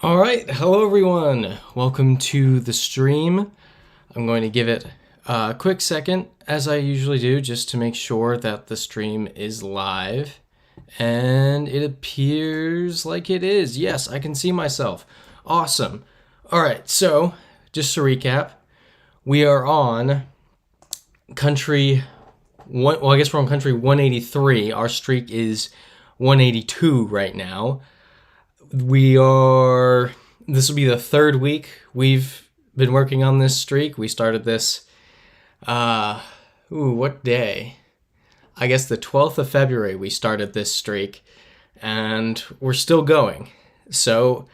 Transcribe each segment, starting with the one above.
All right, hello everyone. Welcome to the stream. I'm going to give it a quick second, as I usually do, just to make sure that the stream is live. And it appears like it is. Yes, I can see myself. Awesome. All right, so just to recap, we are on country one. Well, I guess we're on country 183. Our streak is 182 right now. This will be the third week we've been working on this streak. We started this, what day? I guess the 12th of February we started this streak, and we're still going. So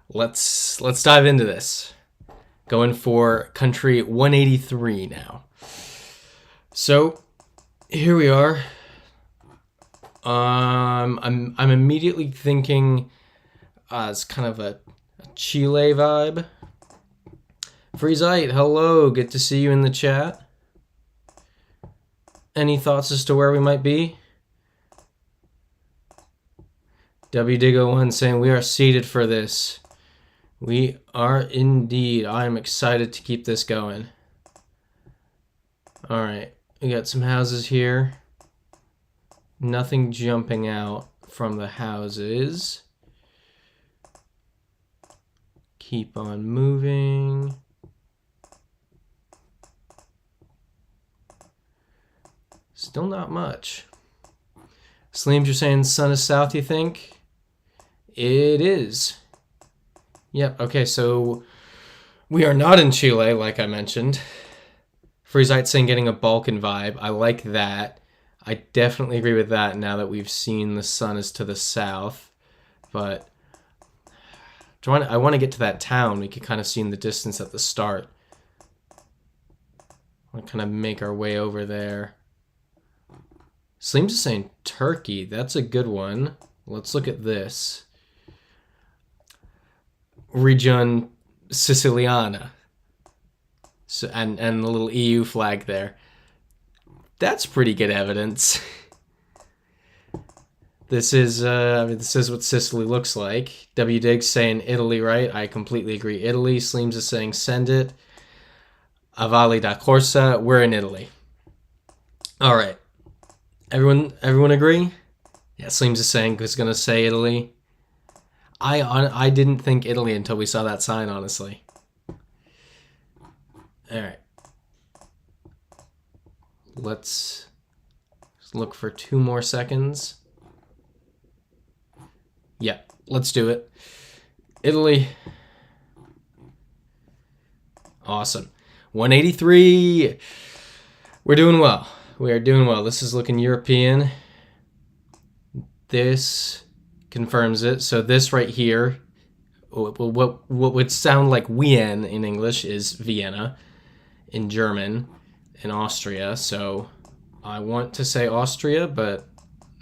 let's dive into this. Going for country 183 now. So here we are. I'm immediately thinking it's kind of a Chile vibe. Freezite, hello, good to see you in the chat. Any thoughts as to where we might be? WDigo1 saying we are seated for this. We are indeed. I am excited to keep this going. All right, we got some houses here. Nothing jumping out from the houses. Keep on moving. Still not much. Sleems, you're saying sun is south, you think? It is. Yep, okay, so we are not in Chile, like I mentioned. Freezite saying getting a Balkan vibe. I like that. I definitely agree with that now that we've seen the sun is to the south. But I want to get to that town. We could kind of see in the distance at the start. We'll kind of make our way over there. Sleems is saying Turkey. That's a good one. Let's look at this. Region Siciliana. So, and the little EU flag there. That's pretty good evidence. This is what Sicily looks like. WDig's saying Italy, right? I completely agree. Italy. Sleems is saying send it. Avali da Corsa. We're in Italy. All right. Everyone agree? Yeah, Sleems is saying he's gonna say Italy. I didn't think Italy until we saw that sign, honestly. All right. Let's look for 2 more seconds. Yeah, let's do it. Italy. Awesome. 183. We're doing well. We are doing well. This is looking European. This confirms it. So this right here, what would sound like Wien in English is Vienna in German, in Austria. So I want to say Austria, but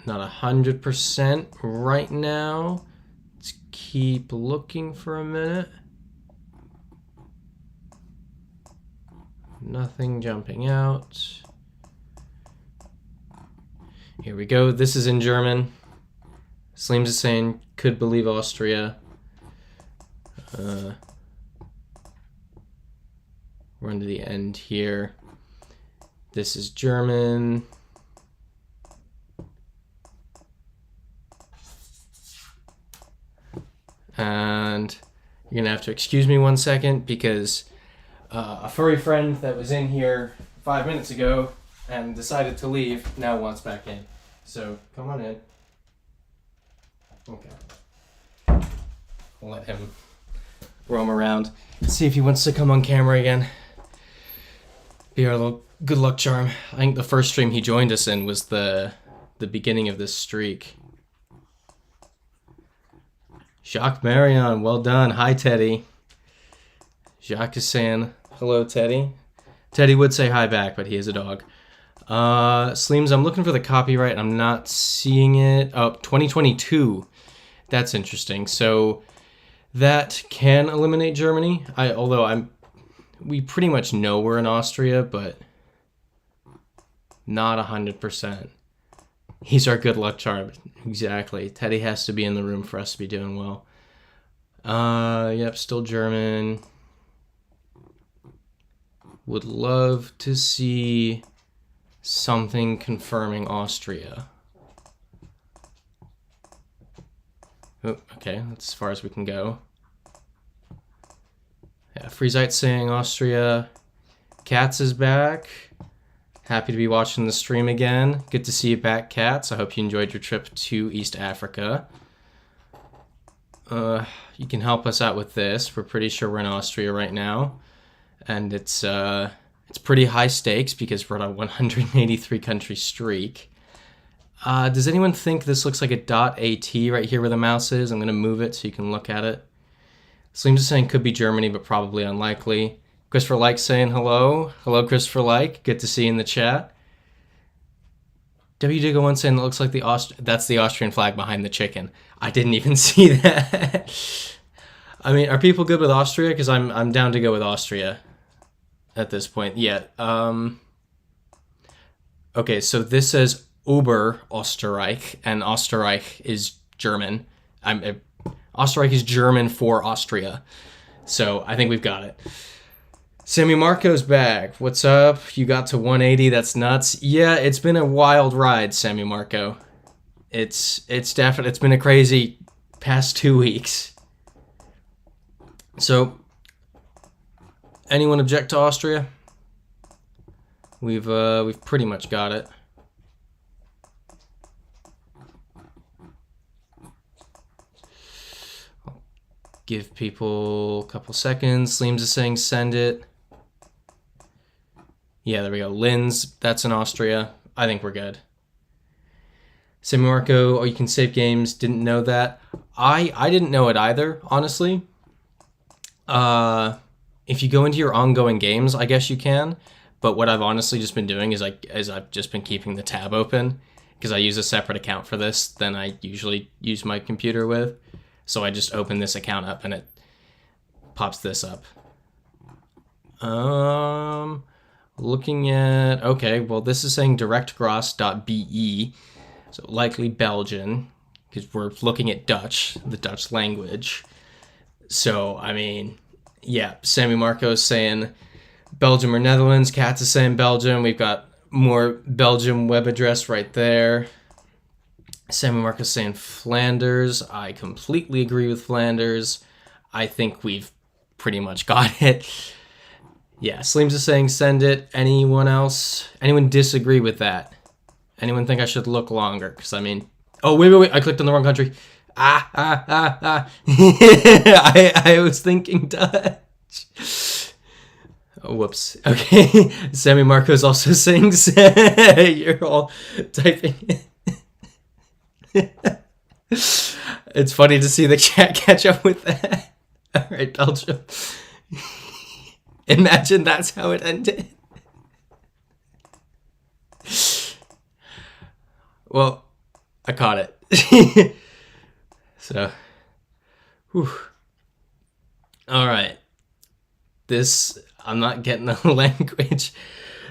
not 100% right now. Let's keep looking for a minute. Nothing jumping out. Here we go. This is in German. Sleems is saying could believe Austria. We're into the end here. This is German. And you're going to have to excuse me 1 second because a furry friend that was in here 5 minutes ago and decided to leave now wants back in. So come on in. Okay. We'll let him roam around. See if he wants to come on camera again. Be our little good luck charm. I think the first stream he joined us in was the beginning of this streak. Jacques Marion, well done. Hi, Teddy. Jacques is saying hello, Teddy. Teddy would say hi back, but he is a dog. Sleems, I'm looking for the copyright. I'm not seeing it. Oh, 2022. That's interesting. So that can eliminate Germany. We pretty much know we're in Austria, but not 100%. He's our good luck charm. Exactly. Teddy has to be in the room for us to be doing well. Yep, still German. Would love to see something confirming Austria. Oh, okay, that's as far as we can go. Yeah, Freezite saying Austria. Katz is back. Happy to be watching the stream again. Good to see you back, Katz. I hope you enjoyed your trip to East Africa. You can help us out with this. We're pretty sure we're in Austria right now. And it's pretty high stakes because we're on a 183 country streak. Does anyone think this looks like a .at right here where the mouse is? I'm going to move it so you can look at it. Sleems is saying could be Germany, but probably unlikely. Christopher Like saying hello. Hello, Christopher Like. Good to see you in the chat. WDigo1 saying that looks like that's the Austrian flag behind the chicken. I didn't even see that. I mean, are people good with Austria? Because I'm down to go with Austria at this point. Yeah. Okay, so this says Ober Österreich, and Österreich is German. Österreich is German for Austria. So I think we've got it. Sammy Marco's back. What's up? You got to 180. That's nuts. Yeah, it's been a wild ride, Sammy Marco. It's been a crazy past 2 weeks. So, anyone object to Austria? We've pretty much got it. I'll give people a couple seconds. Sleems is saying send it. Yeah, there we go. Linz, that's in Austria. I think we're good. Sammy Marco, oh, you can save games. Didn't know that. I didn't know it either, honestly. If you go into your ongoing games, I guess you can. But what I've honestly just been doing is I've just been keeping the tab open because I use a separate account for this than I usually use my computer with. So I just open this account up and it pops this up. Looking at, okay, well, this is saying directgras.be, so likely Belgian, because we're looking at Dutch, the Dutch language. So, I mean, yeah, Sammy Marco is saying Belgium or Netherlands, Katz is saying Belgium, we've got more Belgium web address right there. Sammy Marco is saying Flanders, I completely agree with Flanders. I think we've pretty much got it. Yeah, Sleems is saying send it. Anyone else? Anyone disagree with that? Anyone think I should look longer? Because, I mean... Oh, wait. I clicked on the wrong country. I was thinking Dutch. Oh, whoops. Okay. Sammy Marco's also saying you're all typing It's funny to see the chat catch up with that. All right, Belgium. Imagine that's how it ended. Well, I caught it. So, whew. All right. I'm not getting the language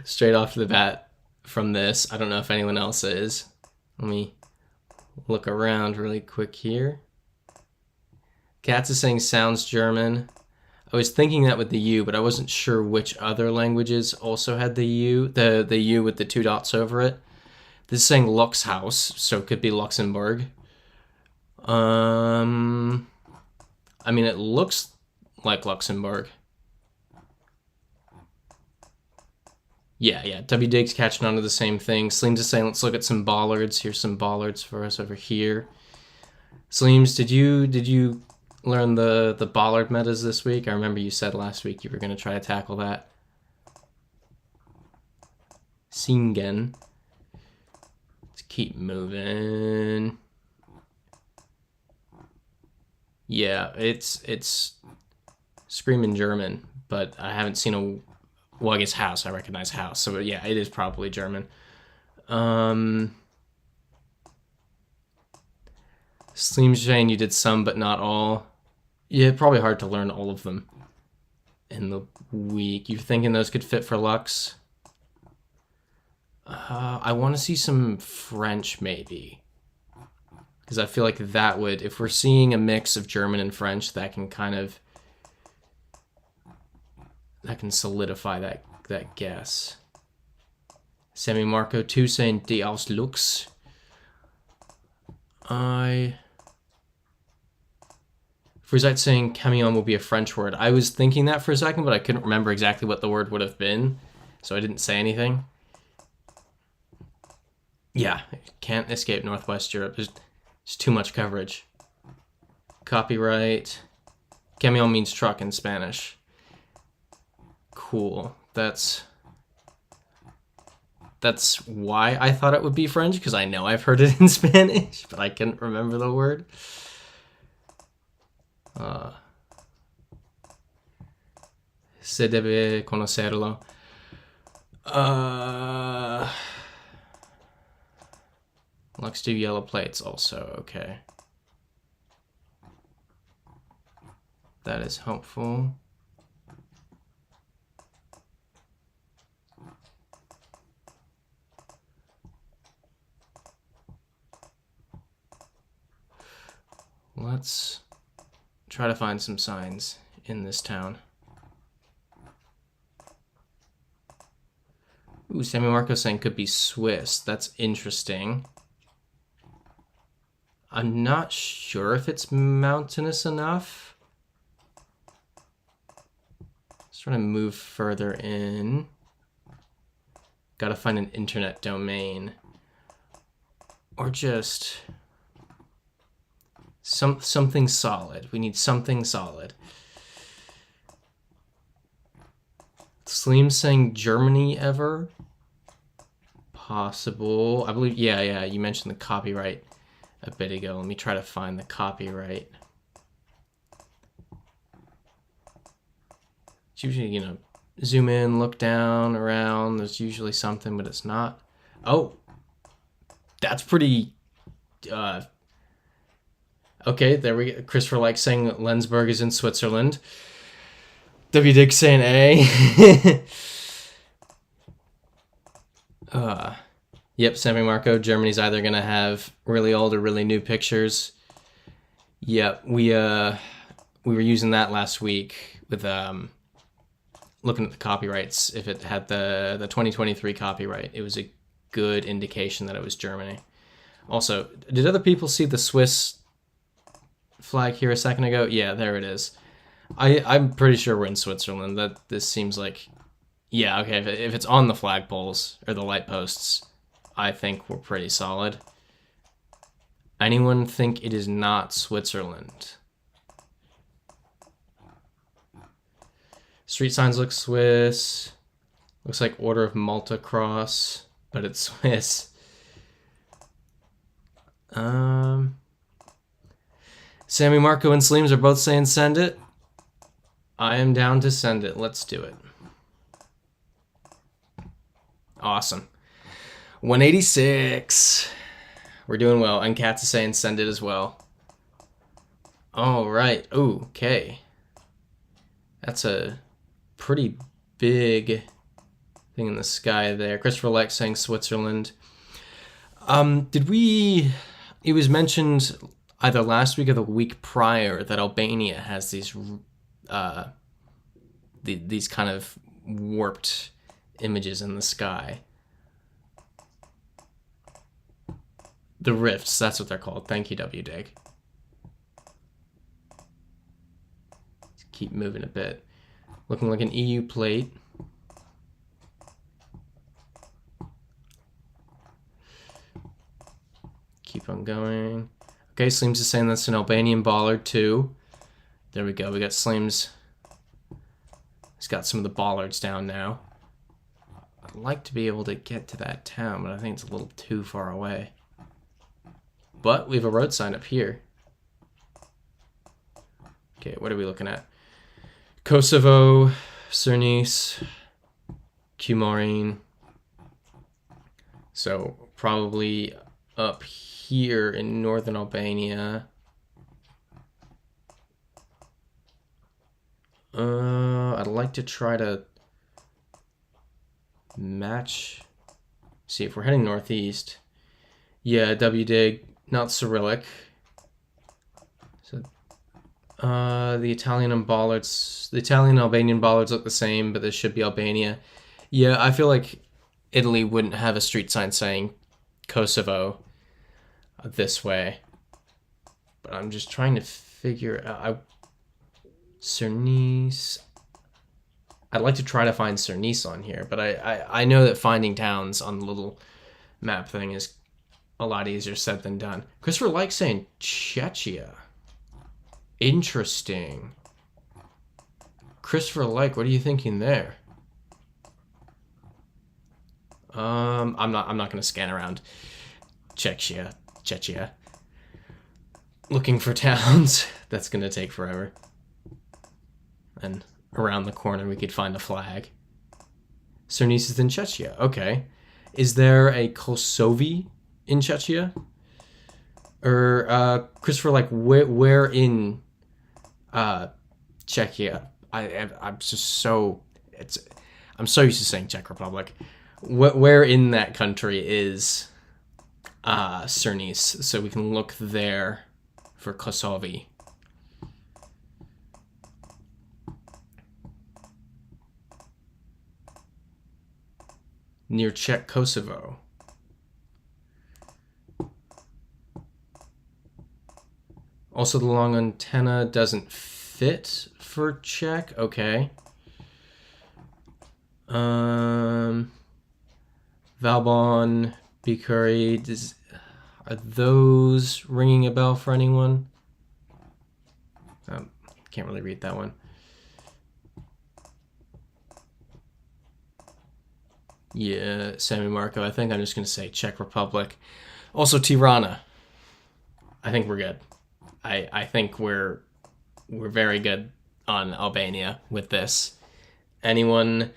straight off the bat from this. I don't know if anyone else is. Let me look around really quick here. Katz is saying sounds German. I was thinking that with the U, but I wasn't sure which other languages also had the U, the U with the 2 dots over it. This is saying Luxhaus, so it could be Luxembourg. I mean, it looks like Luxembourg. Yeah, WDig's catching on to the same thing. Sleems is saying, let's look at some bollards. Here's some bollards for us over here. Sleems, did you learn the bollard metas this week? I remember you said last week you were going to try to tackle that. Singen. Let's keep moving. Yeah, it's screaming German, but I haven't seen a... Well, I guess house. I recognize house. So, yeah, it is probably German. Sleems saying you did some, but not all. Yeah, probably hard to learn all of them in the week. You're thinking those could fit for Lux? I want to see some French, maybe. Because I feel like that would, if we're seeing a mix of German and French, that can kind of, that can solidify that guess. Sammy Marco 2 saying Die Ausflugs. Frizite saying camion will be a French word. I was thinking that for a second, but I couldn't remember exactly what the word would have been, so I didn't say anything. Yeah, can't escape Northwest Europe. There's too much coverage. Copyright. Camion means truck in Spanish. Cool. That's why I thought it would be French, because I know I've heard it in Spanish, but I couldn't remember the word. Se debe conocerlo. Lux do yellow plates also, okay. That is helpful. Let's try to find some signs in this town. Ooh, Sammy Marco saying could be Swiss. That's interesting. I'm not sure if it's mountainous enough. Let's try to move further in. Gotta find an internet domain. Or just something solid. We need something solid. Sleem saying Germany ever? Possible. I believe, yeah, you mentioned the copyright a bit ago. Let me try to find the copyright. It's usually, you know, zoom in, look down, around. There's usually something, but it's not. Oh, that's pretty, okay, there we go. Christopher likes saying that Lenzburg is in Switzerland. W. Dick saying A. Yep, Sammy Marco, Germany's either going to have really old or really new pictures. Yep, we were using that last week with looking at the copyrights. If it had the 2023 copyright, it was a good indication that it was Germany. Also, did other people see the Swiss flag here a second ago? Yeah, there it is. I'm pretty sure we're in Switzerland. That this seems like, yeah, okay. If it's on the flagpoles or the light posts, I think we're pretty solid. Anyone think it is not Switzerland? Street signs look Swiss. Looks like Order of Malta cross, but it's Swiss. Sammy, Marco, and Sleems are both saying send it. I am down to send it. Let's do it. Awesome. 186. We're doing well. And Kat's is saying send it as well. All right. Ooh, okay. That's a pretty big thing in the sky there. Christopher Lex saying Switzerland. It was mentioned either last week or the week prior that Albania has these kind of warped images in the sky. The rifts, that's what they're called. Thank you, W. Dig. Let's keep moving a bit. Looking like an EU plate. Keep on going. Okay, Sleems is saying that's an Albanian bollard too. There we go. We got Sleems. He's got some of the bollards down now. I'd like to be able to get to that town, but I think it's a little too far away. But we have a road sign up here. Okay, what are we looking at? Kosovo, Cernice, Cumarine. So probably up here in northern Albania. I'd like to try to match. See if we're heading northeast. Yeah, W Dig. not Cyrillic. So, the Italian and Ballards, the Italian and Albanian Ballards look the same, but this should be Albania. Yeah, I feel like Italy wouldn't have a street sign saying Kosovo this way. But I'm just trying to figure out. Cernice. I'd like to try to find Cernice on here, but I know that finding towns on the little map thing is a lot easier said than done. Christopher likes saying Czechia. Interesting. Christopher what are you thinking there? I'm not gonna scan around Czechia. Looking for towns. That's gonna take forever. And around the corner we could find a flag. Cernice is in Czechia. Okay. Is there a Kosovi in Czechia? Or Christopher, where in Czechia? I'm so used to saying Czech Republic. Where in that country is Cernice? So we can look there for Kosovi. Near Czech Kosovo. Also, the long antenna doesn't fit for Czech. Okay. Valbon, Bikuri. Are those ringing a bell for anyone? Can't really read that one. Yeah, Sammy Marco. I think I'm just going to say Czech Republic. Also, Tirana. I think we're good. I think we're very good on Albania with this. Anyone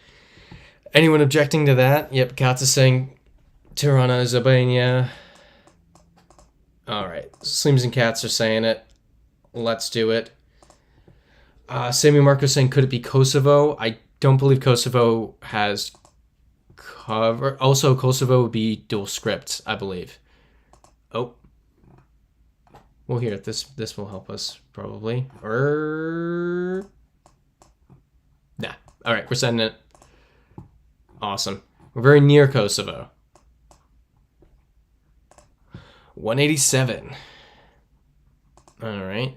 objecting to that? Yep, Katz is saying Tirana is Albania. All right, Sleems and Cats are saying it. Let's do it. Sammy Marco saying, could it be Kosovo? I don't believe Kosovo has cover. Also, Kosovo would be dual script, I believe. Oh. Well, here, this will help us, probably. Nah. All right, we're sending it. Awesome. We're very near Kosovo. 187. All right.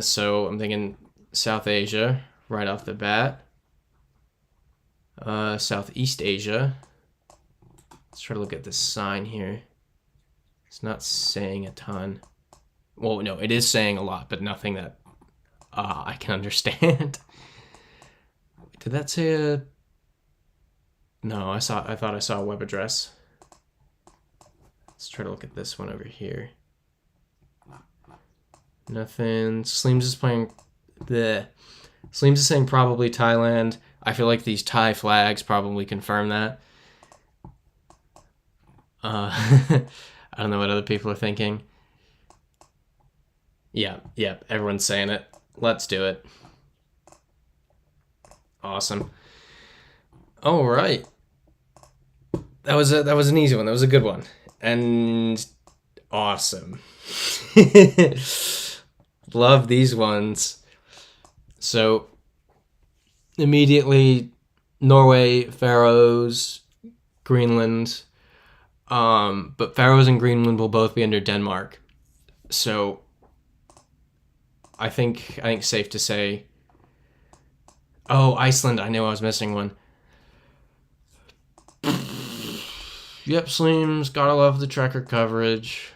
So I'm thinking South Asia right off the bat. Southeast Asia. Let's try to look at this sign here. It's not saying a ton. Well, no, it is saying a lot, but nothing that I can understand. Did that say a... No, I thought I saw a web address. Let's try to look at this one over here. Nothing. Sleems is playing... Sleems is saying probably Thailand. I feel like these Thai flags probably confirm that. I don't know what other people are thinking. Yeah, everyone's saying it. Let's do it. Awesome. All right. That was an easy one. That was a good one. And awesome. Love these ones. So immediately Norway, Faroes, Greenland. But Faroes and Greenland will both be under Denmark. So I think safe to say. Oh, Iceland. I knew I was missing one. Yep, Sleems. Gotta love the tracker coverage.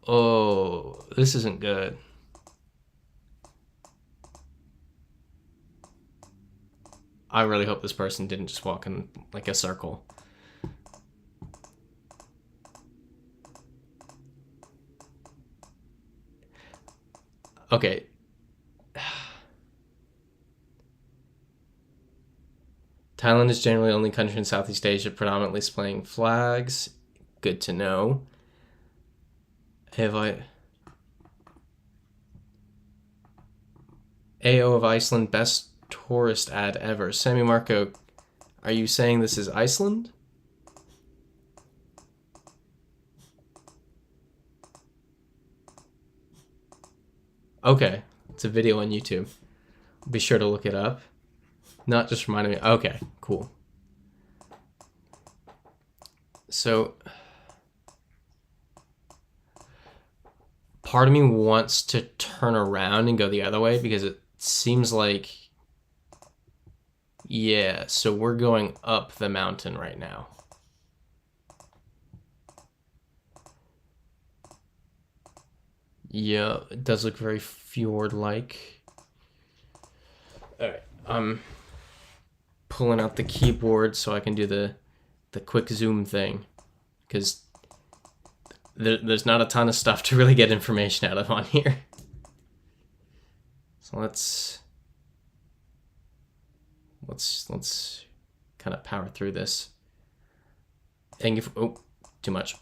Oh, this isn't good. I really hope this person didn't just walk in like a circle. Okay. Thailand is generally the only country in Southeast Asia predominantly displaying flags. Good to know. AO of Iceland, best tourist ad ever. Sammy Marco, are you saying this is Iceland? Okay, it's a video on YouTube. Be sure to look it up. Not just reminding me. Okay, cool. So, part of me wants to turn around and go the other way because it seems like, yeah, so we're going up the mountain right now. Yeah, it does look very fjord-like. All right, I'm pulling out the keyboard so I can do the quick zoom thing, because there's not a ton of stuff to really get information out of on here. So let's kind of power through this. And if, oh, too much.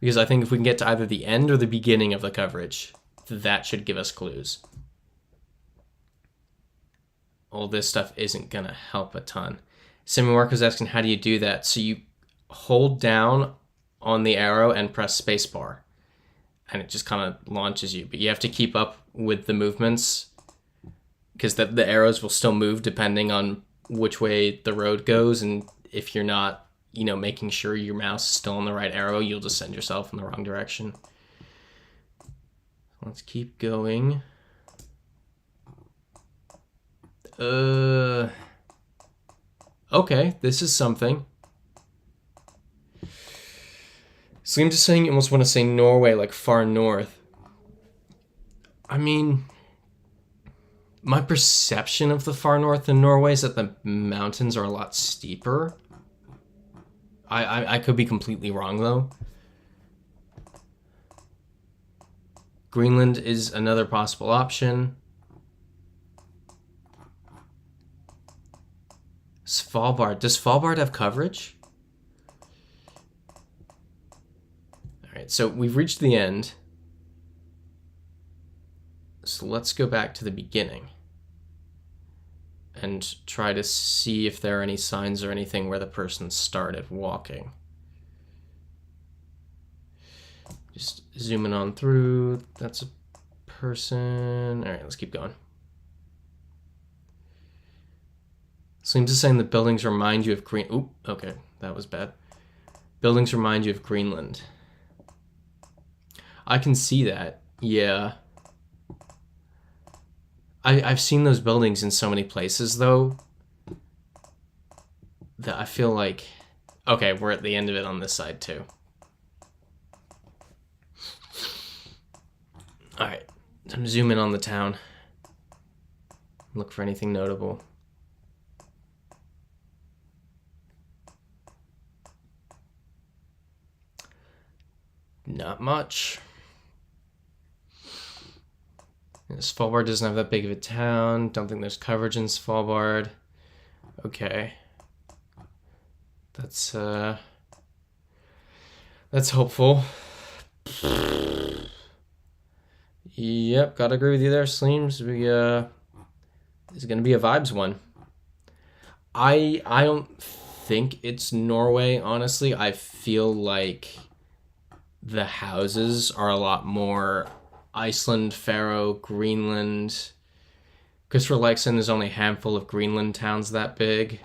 Because I think if we can get to either the end or the beginning of the coverage, that should give us clues. All this stuff isn't gonna help a ton. Simi Marco's asking, how do you do that? So you hold down on the arrow and press spacebar, and it just kind of launches you. But you have to keep up with the movements, because the arrows will still move depending on which way the road goes, and if you're not, you know, making sure your mouse is still on the right arrow, you'll just send yourself in the wrong direction. Let's keep going. Okay, this is something. So I'm just saying you almost want to say Norway, like far north. I mean, my perception of the far north in Norway is that the mountains are a lot steeper. I could be completely wrong, though. Greenland is another possible option. Svalbard. Does Svalbard have coverage? All right, so we've reached the end. So let's go back to the beginning and try to see if there are any signs or anything where the person started walking. Just zooming on through. That's a person. All right, let's keep going. Seems to saying the buildings remind you of Green. Oop, okay, that was bad. Buildings remind you of Greenland. I can see that. Yeah. I've seen those buildings in so many places, though, that I feel like... Okay, we're at the end of it on this side, too. Alright, time to zoom in on the town. Look for anything notable. Not much. Svalbard doesn't have that big of a town. Don't think there's coverage in Svalbard. Okay. That's hopeful. Yep, gotta agree with you there, Sleems. It's gonna be a vibes one. I don't think it's Norway, honestly. I feel like the houses are a lot more Iceland, Faroe, Greenland. Christopher Lexon, there's only a handful of Greenland towns that big.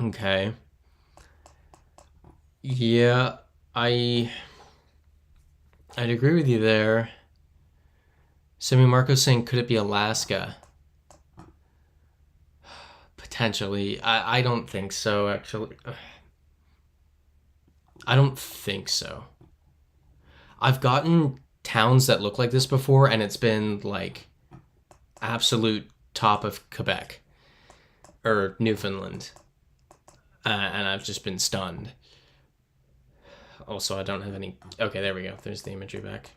Okay. Yeah, I'd agree with you there. Semi Marco's saying, could it be Alaska? Potentially. I don't think so, actually. I don't think so. I've gotten towns that look like this before, and it's been like absolute top of Quebec or Newfoundland, and I've just been stunned. Also, I don't have any... Okay, there we go. There's the imagery back.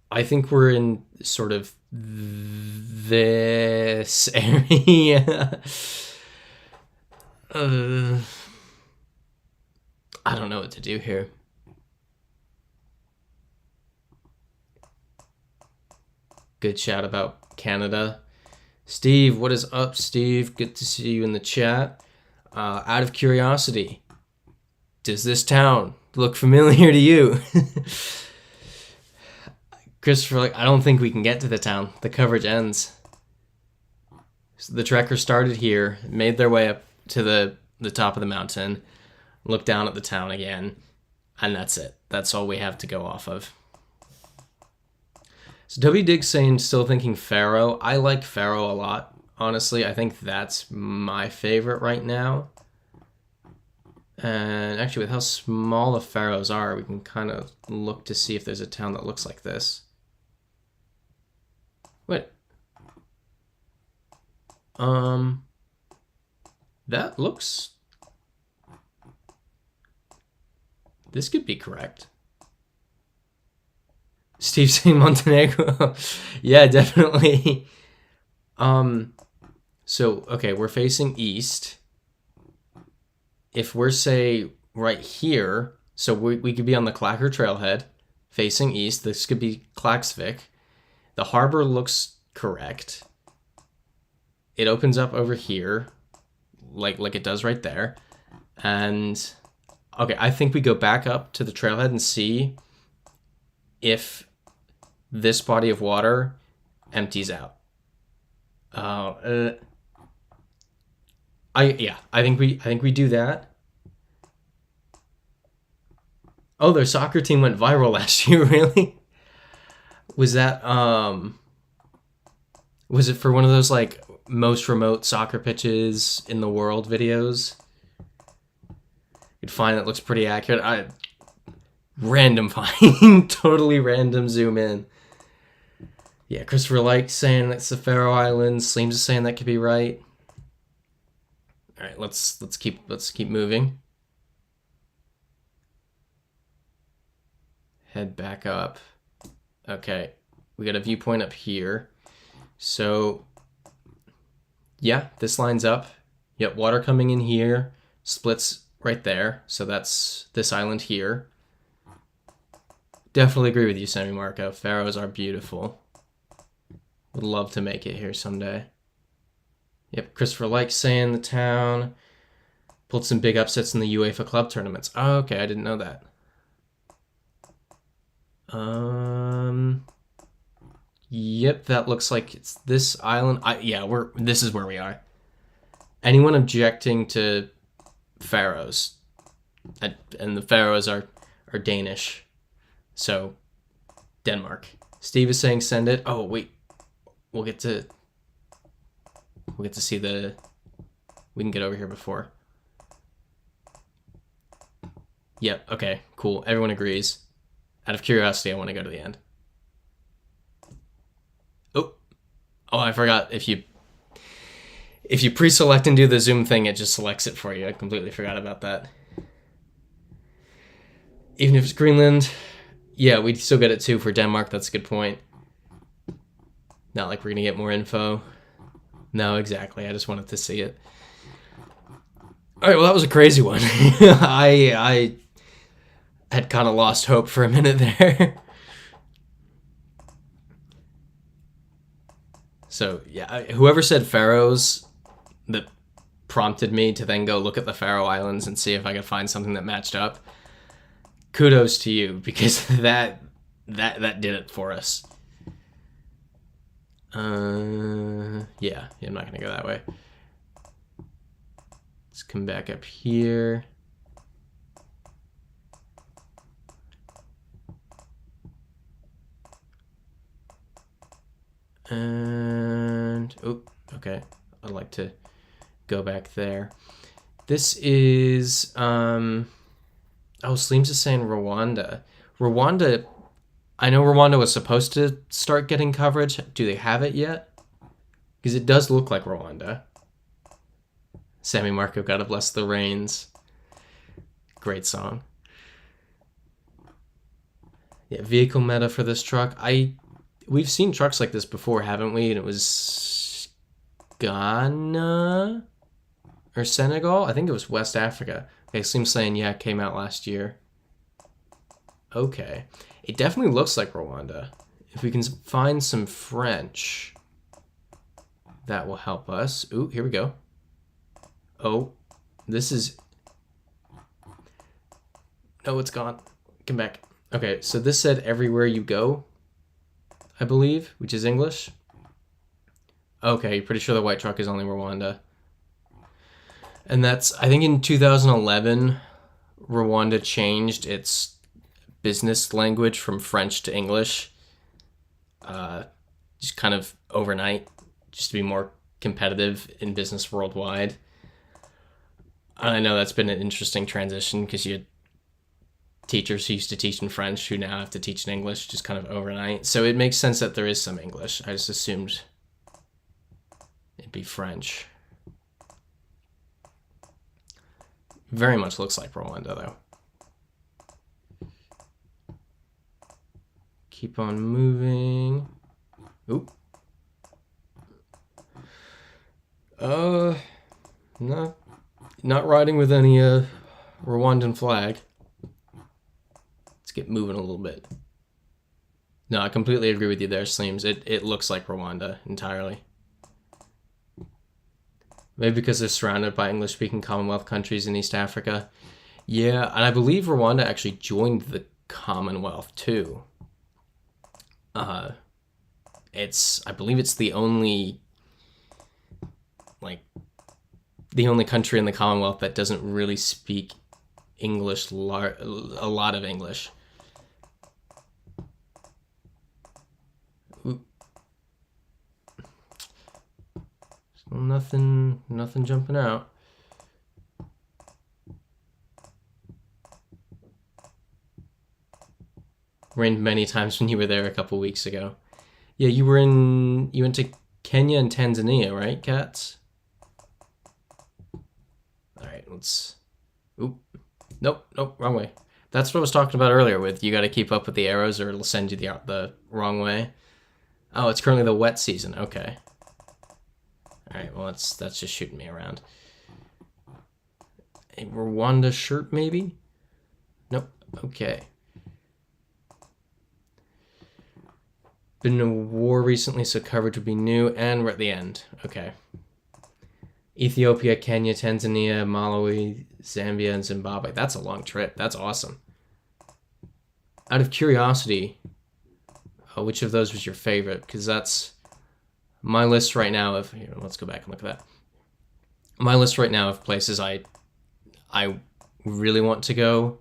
I think we're in sort of this area. I don't know what to do here. Good shout about Canada. Steve, what is up, Steve? Good to see you in the chat. Out of curiosity, does this town look familiar to you? Christopher, like, I don't think we can get to the town. The coverage ends. So the trekkers started here, made their way up to the top of the mountain, looked down at the town again, and that's it. That's all we have to go off of. So W Dig's saying, still thinking Pharaoh. I like Pharaoh a lot. Honestly, I think that's my favorite right now. And actually, with how small the Pharaohs are, we can kind of look to see if there's a town that looks like this. Wait. That looks... This could be correct. Steve saying Montenegro. Yeah, definitely. So, okay, we're facing east. If we're, say, right here, so we could be on the Clacker Trailhead, facing east. This could be Klaksvik. The harbor looks correct. It opens up over here, like it does right there. And, okay, I think we go back up to the trailhead and see if this body of water empties out. I think we do that. Oh, their soccer team went viral last year, really? Was that was it for one of those like most remote soccer pitches in the world videos? You'd find that looks pretty accurate. Random find, totally random zoom in. Yeah, Christopher Like saying that's the Faroe Islands. Sleems is saying that could be right. All right, let's keep moving. Head back up. Okay, we got a viewpoint up here. So, yeah, this lines up. Yep, water coming in here, splits right there. So that's this island here. Definitely agree with you, Semi Marco. Faroes are beautiful. Would love to make it here someday. Yep, Christopher Like saying the town pulled some big upsets in the UEFA club tournaments. Oh, okay, I didn't know that. Yep, that looks like it's this island. This is where we are. Anyone objecting to Faroes, and the Faroes are Danish, so Denmark. Steve is saying send it. Oh wait, we'll get to see the. We can get over here before. Yep. Okay. Cool. Everyone agrees. Out of curiosity, I want to go to the end. Oh, I forgot. If you pre-select and do the zoom thing, it just selects it for you. I completely forgot about that. Even if it's Greenland, yeah, we'd still get it too for Denmark. That's a good point. Not like we're gonna get more info. No, exactly. I just wanted to see it. All right, well, that was a crazy one. I had kind of lost hope for a minute there. So, yeah, whoever said Faroes, that prompted me to then go look at the Faroe Islands and see if I could find something that matched up. Kudos to you, because that did it for us. Yeah, I'm not gonna go that way. Let's come back up here. And, oh, okay. I'd like to go back there. This is, Sleems is saying Rwanda. Rwanda, I know Rwanda was supposed to start getting coverage. Do they have it yet? Because it does look like Rwanda. Sammy Marco, gotta bless the rains. Great song. Yeah, vehicle meta for this truck. We've seen trucks like this before, haven't we? And it was Ghana or Senegal? I think it was West Africa. Okay, Slim's saying, yeah, it came out last year. Okay. It definitely looks like Rwanda. If we can find some French, that will help us. Ooh, here we go. Oh, this is... No, it's gone. Come back. Okay, so this said everywhere you go. I believe, which is English. Okay, you're pretty sure the white truck is only Rwanda. And that's, I think in 2011, Rwanda changed its business language from French to English. Just kind of overnight, just to be more competitive in business worldwide. I know that's been an interesting transition because you had teachers who used to teach in French who now have to teach in English just kind of overnight. So it makes sense that there is some English. I just assumed it'd be French. Very much looks like Rwanda, though. Keep on moving. Oop. No. Not riding with any Rwandan flag. Let's get moving a little bit. No, I completely agree with you there, Sleems. It looks like Rwanda entirely. Maybe because they're surrounded by English-speaking Commonwealth countries in East Africa. Yeah, and I believe Rwanda actually joined the Commonwealth too. I believe it's the only country in the Commonwealth that doesn't really speak English, a lot of English. Oop. Nothing jumping out. Rained many times when you were there a couple weeks ago. Yeah, you went to Kenya and Tanzania, right, Cats? All right, let's. Oop. Nope, wrong way. That's what I was talking about earlier with you got to keep up with the arrows or it'll send you the wrong way. Oh, it's currently the wet season. Okay. All right, well, that's just shooting me around. A Rwanda shirt, maybe? Nope. Okay. Been in a war recently, so coverage would be new, and we're at the end. Okay. Ethiopia, Kenya, Tanzania, Malawi, Zambia, and Zimbabwe. That's a long trip. That's awesome. Out of curiosity, which of those was your favorite? Because that's my list right now of... Here, let's go back and look at that. My list right now of places I really want to go.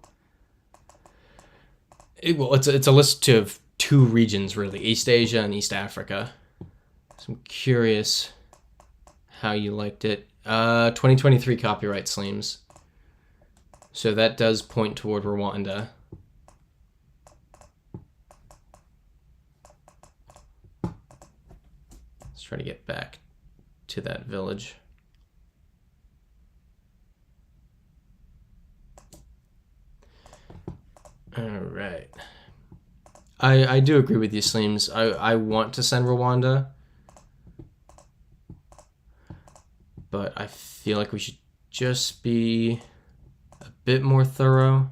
It's a list of 2 regions, really. East Asia and East Africa. So I'm curious how you liked it. 2023 copyright Sleems. So that does point toward Rwanda. Let's try to get back to that village. All right. I do agree with you, Sleems. I want to send Rwanda, but I feel like we should just be a bit more thorough.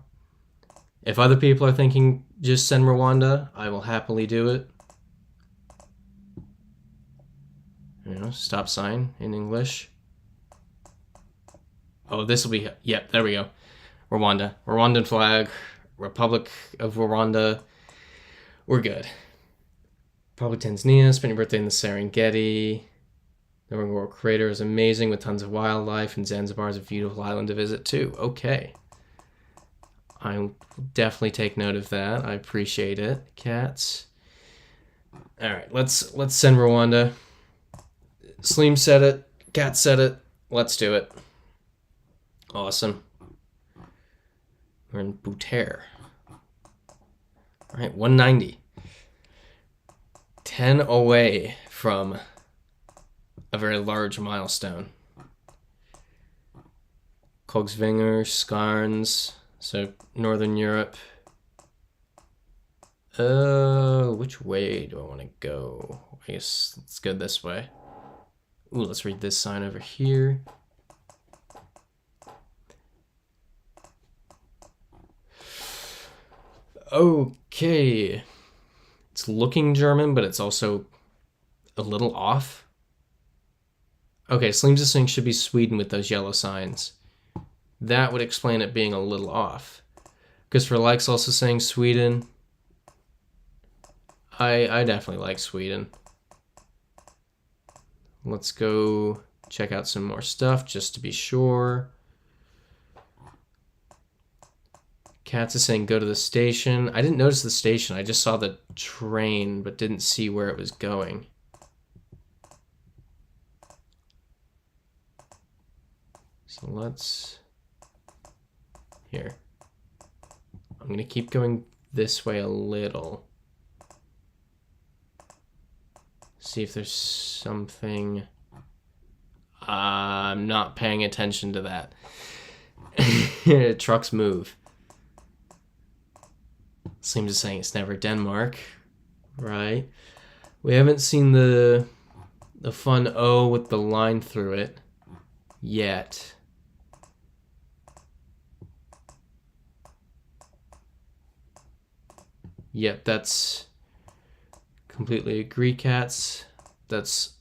If other people are thinking just send Rwanda, I will happily do it. You know, stop sign in English. Oh, this will be... Yep, there we go. Rwanda. Rwandan flag. Republic of Rwanda. We're good. Probably Tanzania. Spend your birthday in the Serengeti. The Ngorongoro Crater is amazing with tons of wildlife, and Zanzibar is a beautiful island to visit too. Okay. I will definitely take note of that. I appreciate it, Cats. All right, let's send Rwanda. Sleem said it. Cat said it. Let's do it. Awesome. We're in Butere. All right, 190. 10 away from a very large milestone. Kogsvinger, Skarns, so Northern Europe. Which way do I want to go? I guess let's go this way. Ooh, let's read this sign over here. Okay. It's looking German, but it's also a little off. Okay, Sleems' thing should be Sweden with those yellow signs. That would explain it being a little off. Because for Like's also saying Sweden. I definitely like Sweden. Let's go check out some more stuff just to be sure. Katz is saying go to the station. I didn't notice the station. I just saw the train, but didn't see where it was going. So let's... Here. I'm going to keep going this way a little. See if there's something... I'm not paying attention to that. Trucks move. Seems to saying it's never Denmark, right? We haven't seen the fun O with the line through it yet. Yep, that's completely agree, Cats. That's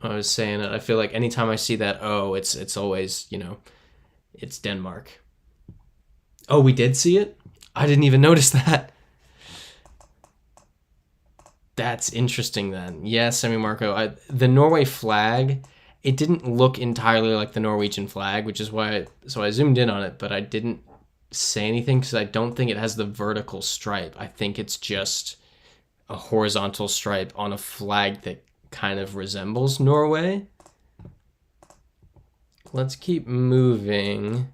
what I was saying. I feel like anytime I see that O, it's always, you know, it's Denmark. Oh, we did see it? I didn't even notice that. That's interesting then. Yes, Semi-Marco. The Norway flag, it didn't look entirely like the Norwegian flag, which is why so I zoomed in on it, but I didn't say anything because I don't think it has the vertical stripe. I think it's just a horizontal stripe on a flag that kind of resembles Norway. Let's keep moving.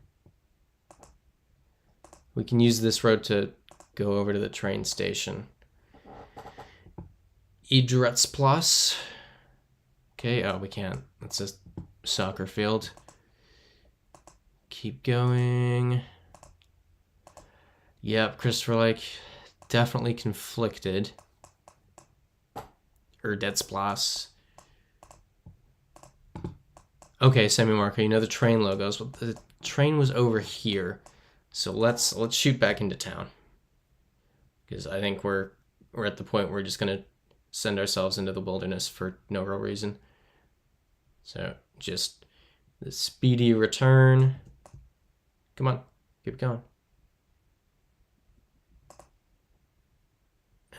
We can use this road to go over to the train station. Idrettsplass. Okay, oh, we can't. That's a soccer field. Keep going. Yep, Christopher Lake, definitely conflicted. Idrettsplass. Okay, Semi-Marco, you know the train logos. Well, the train was over here. So let's shoot back into town. Because I think we're at the point where we're just going to send ourselves into the wilderness for no real reason. So just the speedy return. Come on, keep going.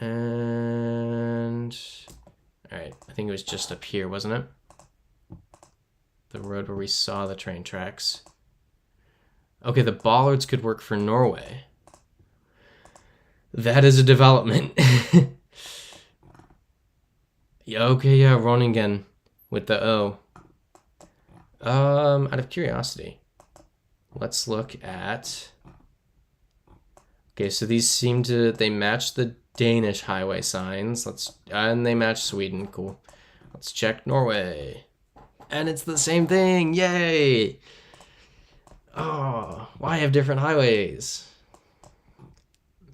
And all right, I think it was just up here, wasn't it? The road where we saw the train tracks. Okay, the bollards could work for Norway. That is a development. Yeah, okay, yeah, Groningen with the O. Out of curiosity, let's look at... Okay, so these seem to... They match the Danish highway signs. And they match Sweden. Cool. Let's check Norway. And it's the same thing. Yay! Oh, why have different highways?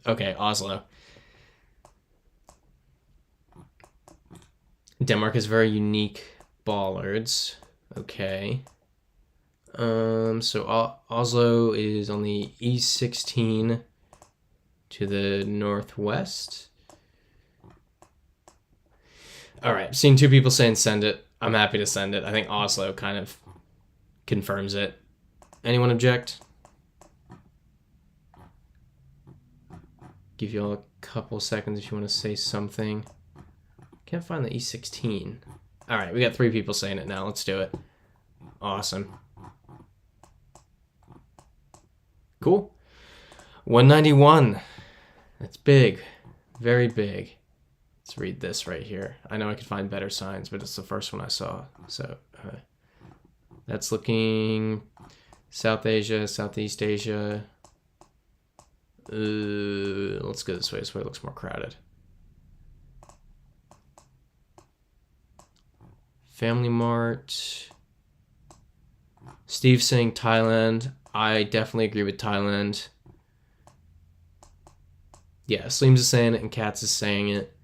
Okay, Oslo. Denmark has very unique bollards. Okay. So Oslo is on the E16 to the northwest. All right, seeing two people saying send it. I'm happy to send it. I think Oslo kind of confirms it. Anyone object? Give you all a couple seconds if you want to say something. Can't find the E16. All right, we got 3 people saying it now. Let's do it. Awesome. Cool. 191. That's big. Very big. Let's read this right here. I know I could find better signs, but it's the first one I saw. So that's looking South Asia, Southeast Asia. Let's go this way. This way it looks more crowded. Family Mart. Steve's saying Thailand. I definitely agree with Thailand. Yeah, Sleems is saying it and Katz is saying it.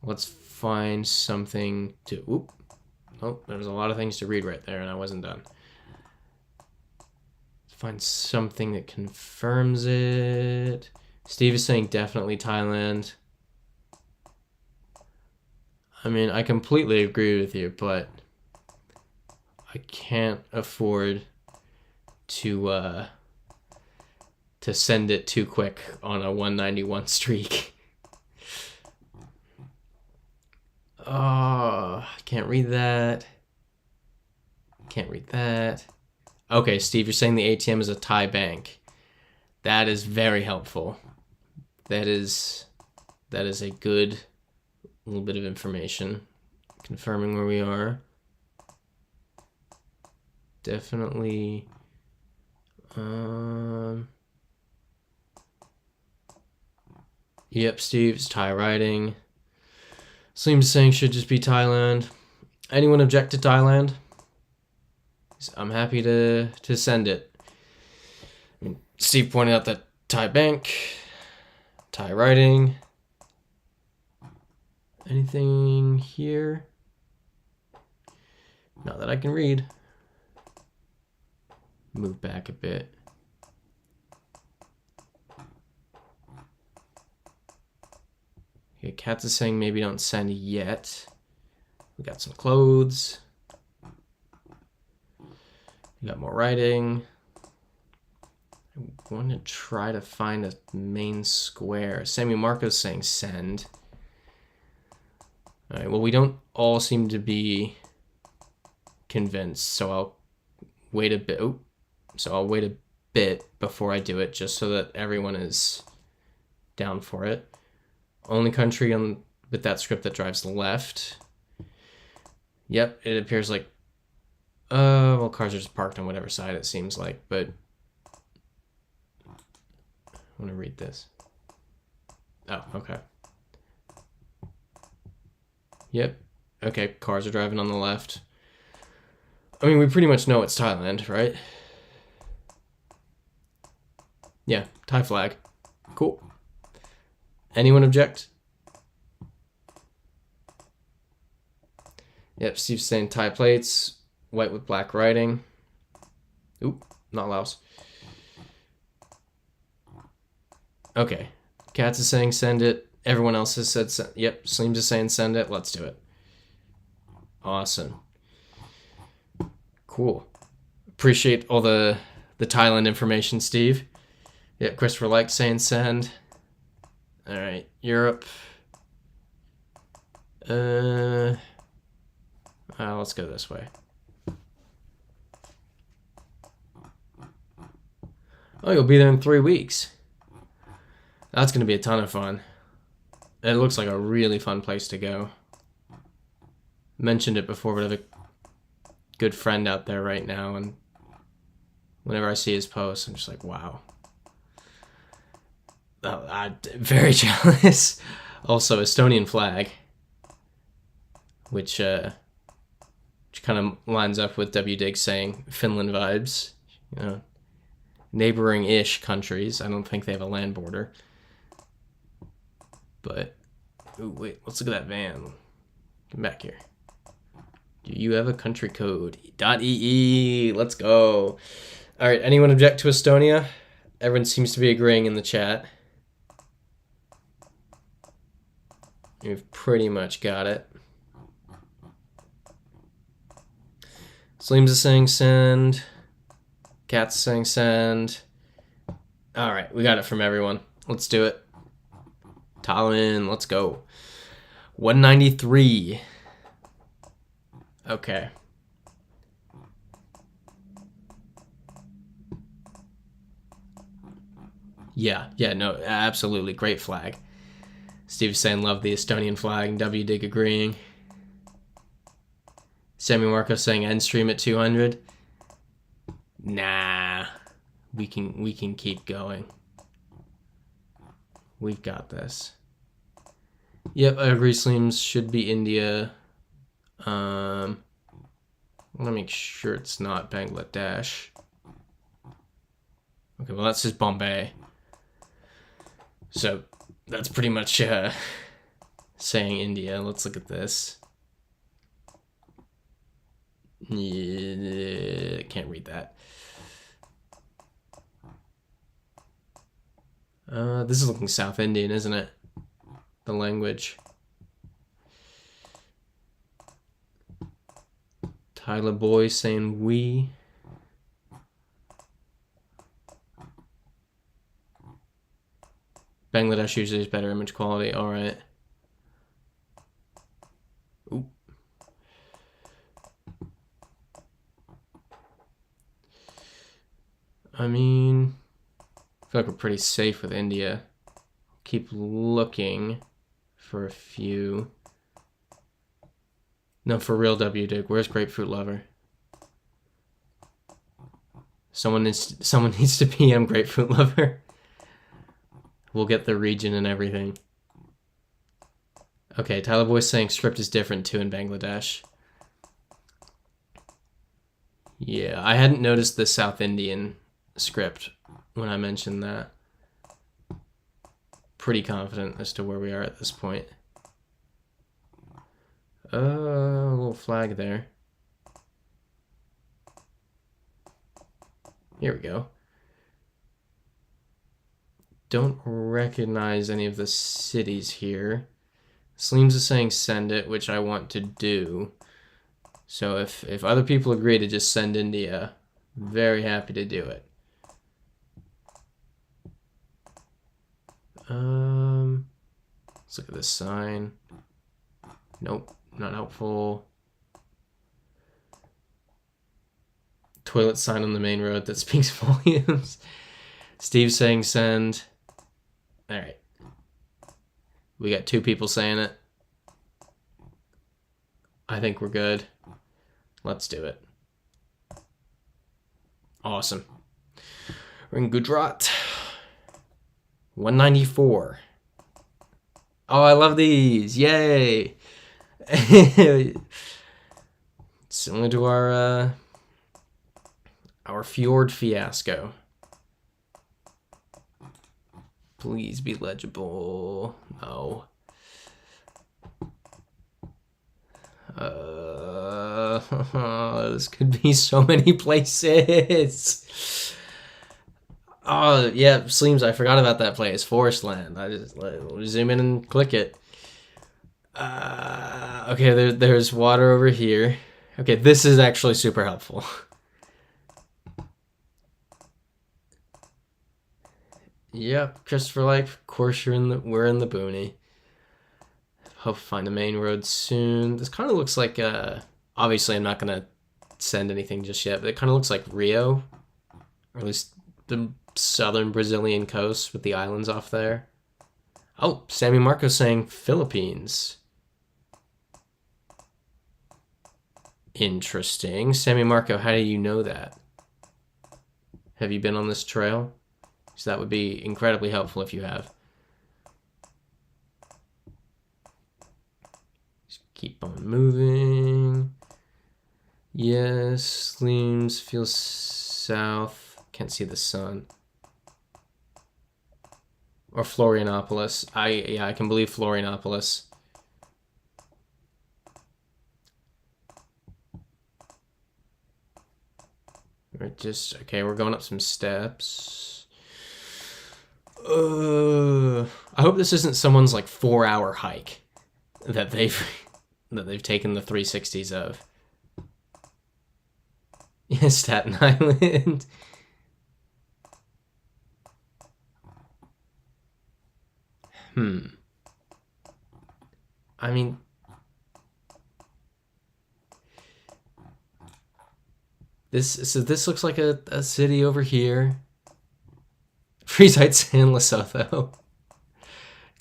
Let's find something to... Oop. Oh, there's a lot of things to read right there and I wasn't done. Let's find something that confirms it. Steve is saying definitely Thailand. I mean, I completely agree with you, but I can't afford to send it too quick on a 191 streak. Oh, can't read that. Can't read that. Okay, Steve, you're saying the ATM is a Thai bank. That is very helpful. That is a good little bit of information. Confirming where we are. Definitely. Yep, Steve, it's Thai writing. Seems saying should just be Thailand. Anyone object to Thailand? I'm happy to send it. Steve pointed out that Thai bank, Thai writing. Anything here? Not that I can read. Move back a bit. Okay, Katz is saying maybe don't send yet. We got some clothes. We got more writing. I want to try to find a main square. Sammy Marco's saying send. All right, well, we don't all seem to be convinced, so I'll wait a bit. Oh, so I'll wait a bit before I do it, just so that everyone is down for it. Only country with that script that drives left. Yep, it appears like, well, cars are just parked on whatever side it seems like, but I want to read this. Oh, okay. Yep. Okay, cars are driving on the left. I mean, we pretty much know it's Thailand, right? Yeah, Thai flag. Cool. Anyone object? Yep, Steve's saying Thai plates, white with black writing. Oop, not Laos. Okay, Katz is saying send it. Everyone else has said send. Yep, Sleems is saying send it. Let's do it. Awesome. Cool. Appreciate all the Thailand information, Steve. Yep, Christopher likes saying send. All right, Europe. Let's go this way. Oh, you'll be there in 3 weeks. That's going to be a ton of fun. It looks like a really fun place to go. Mentioned it before, but I have a good friend out there right now, and whenever I see his posts, I'm just like, wow. Oh, I'm very jealous. Also, Estonian flag, which kind of lines up with WDig saying Finland vibes. You know, neighboring-ish countries. I don't think they have a land border. But, ooh, wait, let's look at that van. Come back here. Do you have a country code? .ee, let's go. All right, anyone object to Estonia? Everyone seems to be agreeing in the chat. You've pretty much got it. Sleems is saying send. Cat's saying send. All right, we got it from everyone. Let's do it. Tallinn, let's go. 193. Okay. Yeah, no, absolutely. Great flag. Steve's saying love the Estonian flag, and WDig agreeing. Sammy Marco saying end stream at 200. Nah. We can keep going. We've got this. Yep, I agree. Sleems should be India. I want to make sure it's not Bangladesh. Okay, well that's just Bombay. So that's pretty much saying India. Let's look at this. Yeah, can't read that. This is looking South Indian, isn't it? The language. Tyler Boy saying we. Bangladesh usually is better image quality. All right. I mean, I feel like we're pretty safe with India. Keep looking for a few. No, for real, W-Dig. Where's Grapefruit Lover? Someone needs to PM Grapefruit Lover. We'll get the region and everything. Okay, Tyler Boy's saying script is different too in Bangladesh. Yeah, I hadn't noticed the South Indian script when I mentioned that. Pretty confident as to where we are at this point. A little flag there. Here we go. Don't recognize any of the cities here. Sleems is saying send it, which I want to do. So if other people agree to just send India, very happy to do it. Let's look at this sign. Nope, not helpful. Toilet sign on the main road that speaks volumes. Steve's saying send. All right. We got 2 people saying it. I think we're good. Let's do it. Awesome. We're in Gujarat. 194. Oh, I love these. Yay. Similar to our fjord fiasco. Please be legible. No. This could be so many places. Oh, yeah, Sleems, I forgot about that place. Forest Land. I just zoom in and click it. Okay, there's water over here. Okay, this is actually super helpful. Yep, Christopher Life. Of course, we're in the boony. Hope to find the main road soon. This kind of looks like obviously I'm not gonna send anything just yet, but it kind of looks like Rio, or at least the southern Brazilian coast with the islands off there. Oh, Sammy Marco saying Philippines. Interesting. Sammy Marco, how do you know that? Have you been on this trail? So that would be incredibly helpful if you have. Just keep on moving. Yes, Sleems feels south. Can't see the sun. Or Florianopolis. I can believe Florianopolis. We're going up some steps. I hope this isn't someone's like 4-hour hike that they've taken the 360s of. Yeah, Staten Island. I mean, this looks like a city over here. Freeside San Lesotho.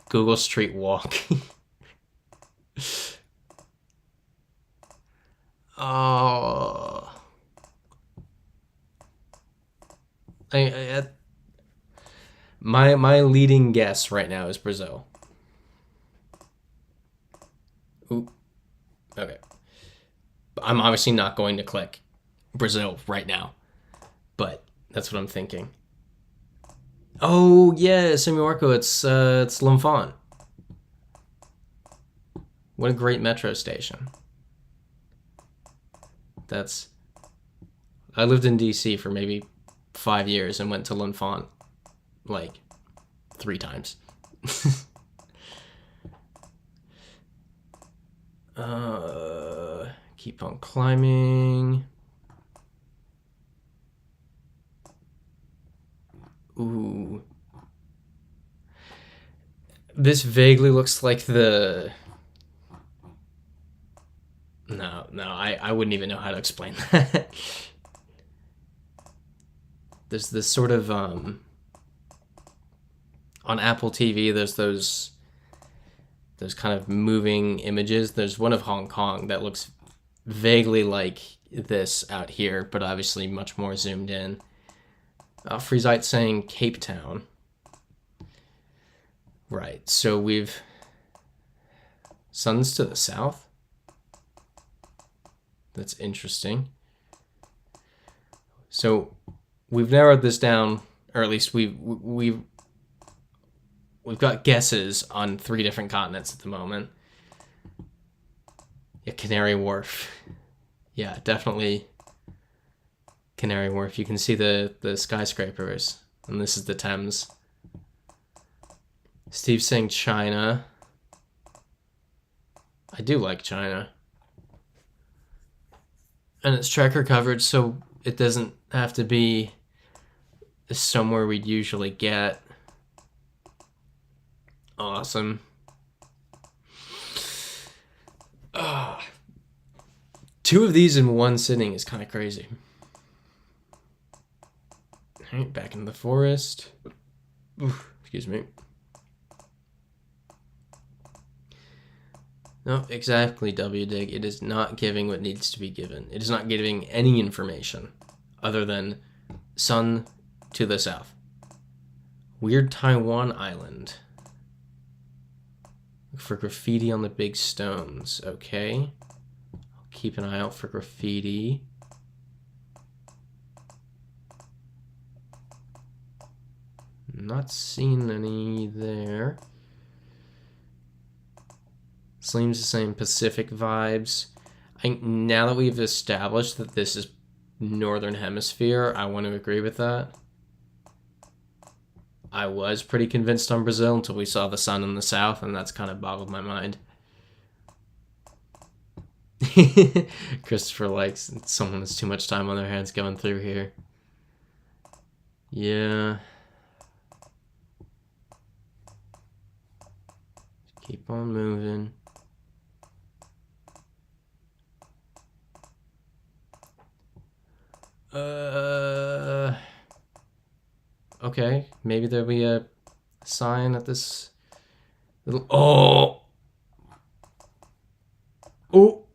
Google Street Walk. Oh. My leading guess right now is Brazil. Ooh. Okay. I'm obviously not going to click Brazil right now, but that's what I'm thinking. Oh yeah, Sammy Marco, it's L'Enfant. What a great metro station. I lived in DC for maybe 5 years and went to L'Enfant like 3 times. Keep on climbing. Ooh. This vaguely looks like the... No, I wouldn't even know how to explain that. there's this sort of on Apple TV. There's those kind of moving images. There's one of Hong Kong that looks vaguely like this out here, but obviously much more zoomed in. Freezite saying Cape Town. Right, so we've sun's to the south. That's interesting. So we've narrowed this down, or at least we've got guesses on 3 different continents at the moment. Yeah, Canary Wharf. Yeah, definitely Canary Wharf. You can see the skyscrapers, and this is the Thames. Steve's saying China. I do like China. And it's tracker coverage, so it doesn't have to be somewhere we'd usually get. Awesome. 2 of these in one sitting is kind of crazy. All right, back in the forest. Oof, excuse me. No, exactly, WDig. It is not giving what needs to be given. It is not giving any information other than sun to the south. Weird Taiwan island. Look for graffiti on the big stones. Okay. I'll keep an eye out for graffiti. Not seeing any there. Seems the same Pacific vibes. Now that we've established that this is Northern Hemisphere, I want to agree with that. I was pretty convinced on Brazil until we saw the sun in the south, and that's kind of boggled my mind. Christopher likes someone has too much time on their hands going through here. Yeah. Keep on moving. Okay, maybe there'll be a sign at this little. Oh! All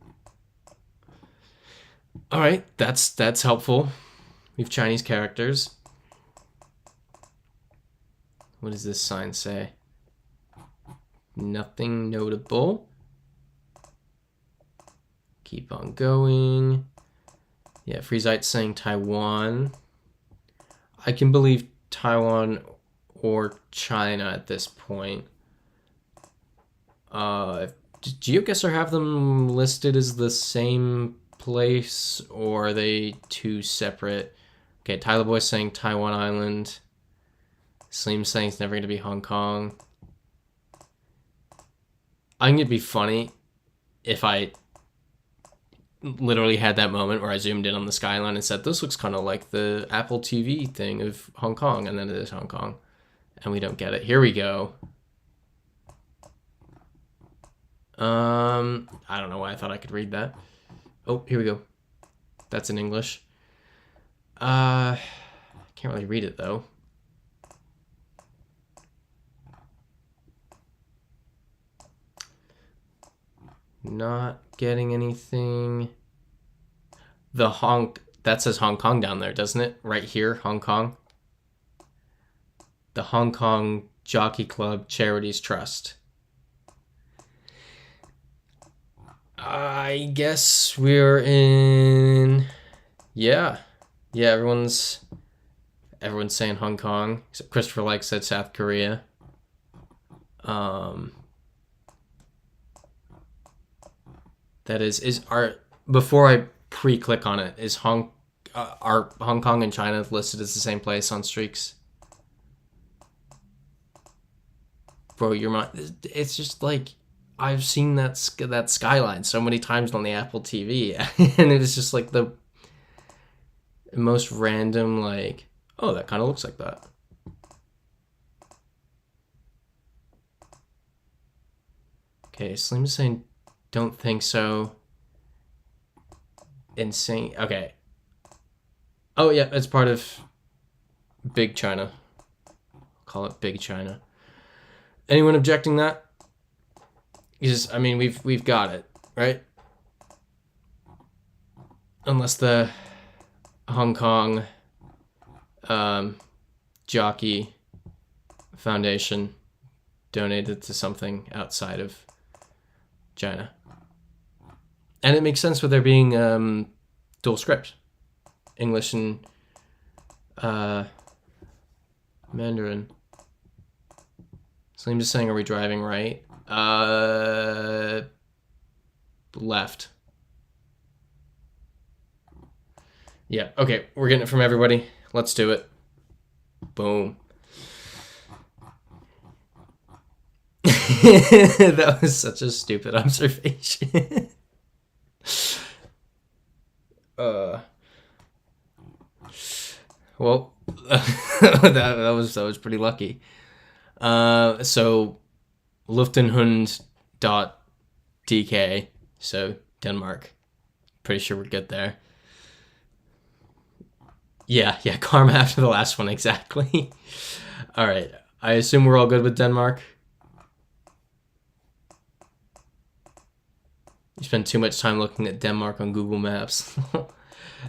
right, that's helpful. We have Chinese characters. What does this sign say? Nothing notable. Keep on going. Yeah, Freezite's saying Taiwan. I can believe Taiwan or China at this point. Did GeoGuessr have them listed as the same place, or are they 2 separate? Okay, Tyler Boy's saying Taiwan Island. Slim's saying it's never going to be Hong Kong. I think it'd be funny if I literally had that moment where I zoomed in on the skyline and said, this looks kind of like the Apple TV thing of Hong Kong, and then it is Hong Kong, and we don't get it. Here we go. I don't know why I thought I could read that. Oh, here we go. That's in English. Can't really read it though. Not getting anything. That says Hong Kong down there, doesn't it? Right here, Hong Kong. The Hong Kong Jockey Club Charities Trust. I guess we're in. Yeah, everyone's saying Hong Kong. Except Christopher Like said South Korea. That is our, before I pre-click on it, is are Hong Kong and China listed as the same place on streaks? Bro, it's just like, I've seen that skyline so many times on the Apple TV, and it was just like the most random, like, oh, that kind of looks like that. Okay, Slim is saying, don't think so. Insane. Okay. Oh, yeah, it's part of Big China. Call it Big China. Anyone objecting that? Because, I mean, we've got it, right? Unless the Hong Kong Jockey Foundation donated to something outside of China. And it makes sense with there being dual script. English and Mandarin. So I'm just saying, are we driving right? Left. Yeah, okay, we're getting it from everybody. Let's do it. Boom. That was such a stupid observation. Well, that was pretty lucky. So Luftenhund.dk, so Denmark. Pretty sure we're good there. Yeah, karma after the last one, exactly. All right, I assume we're all good with Denmark. You spend too much time looking at Denmark on Google Maps.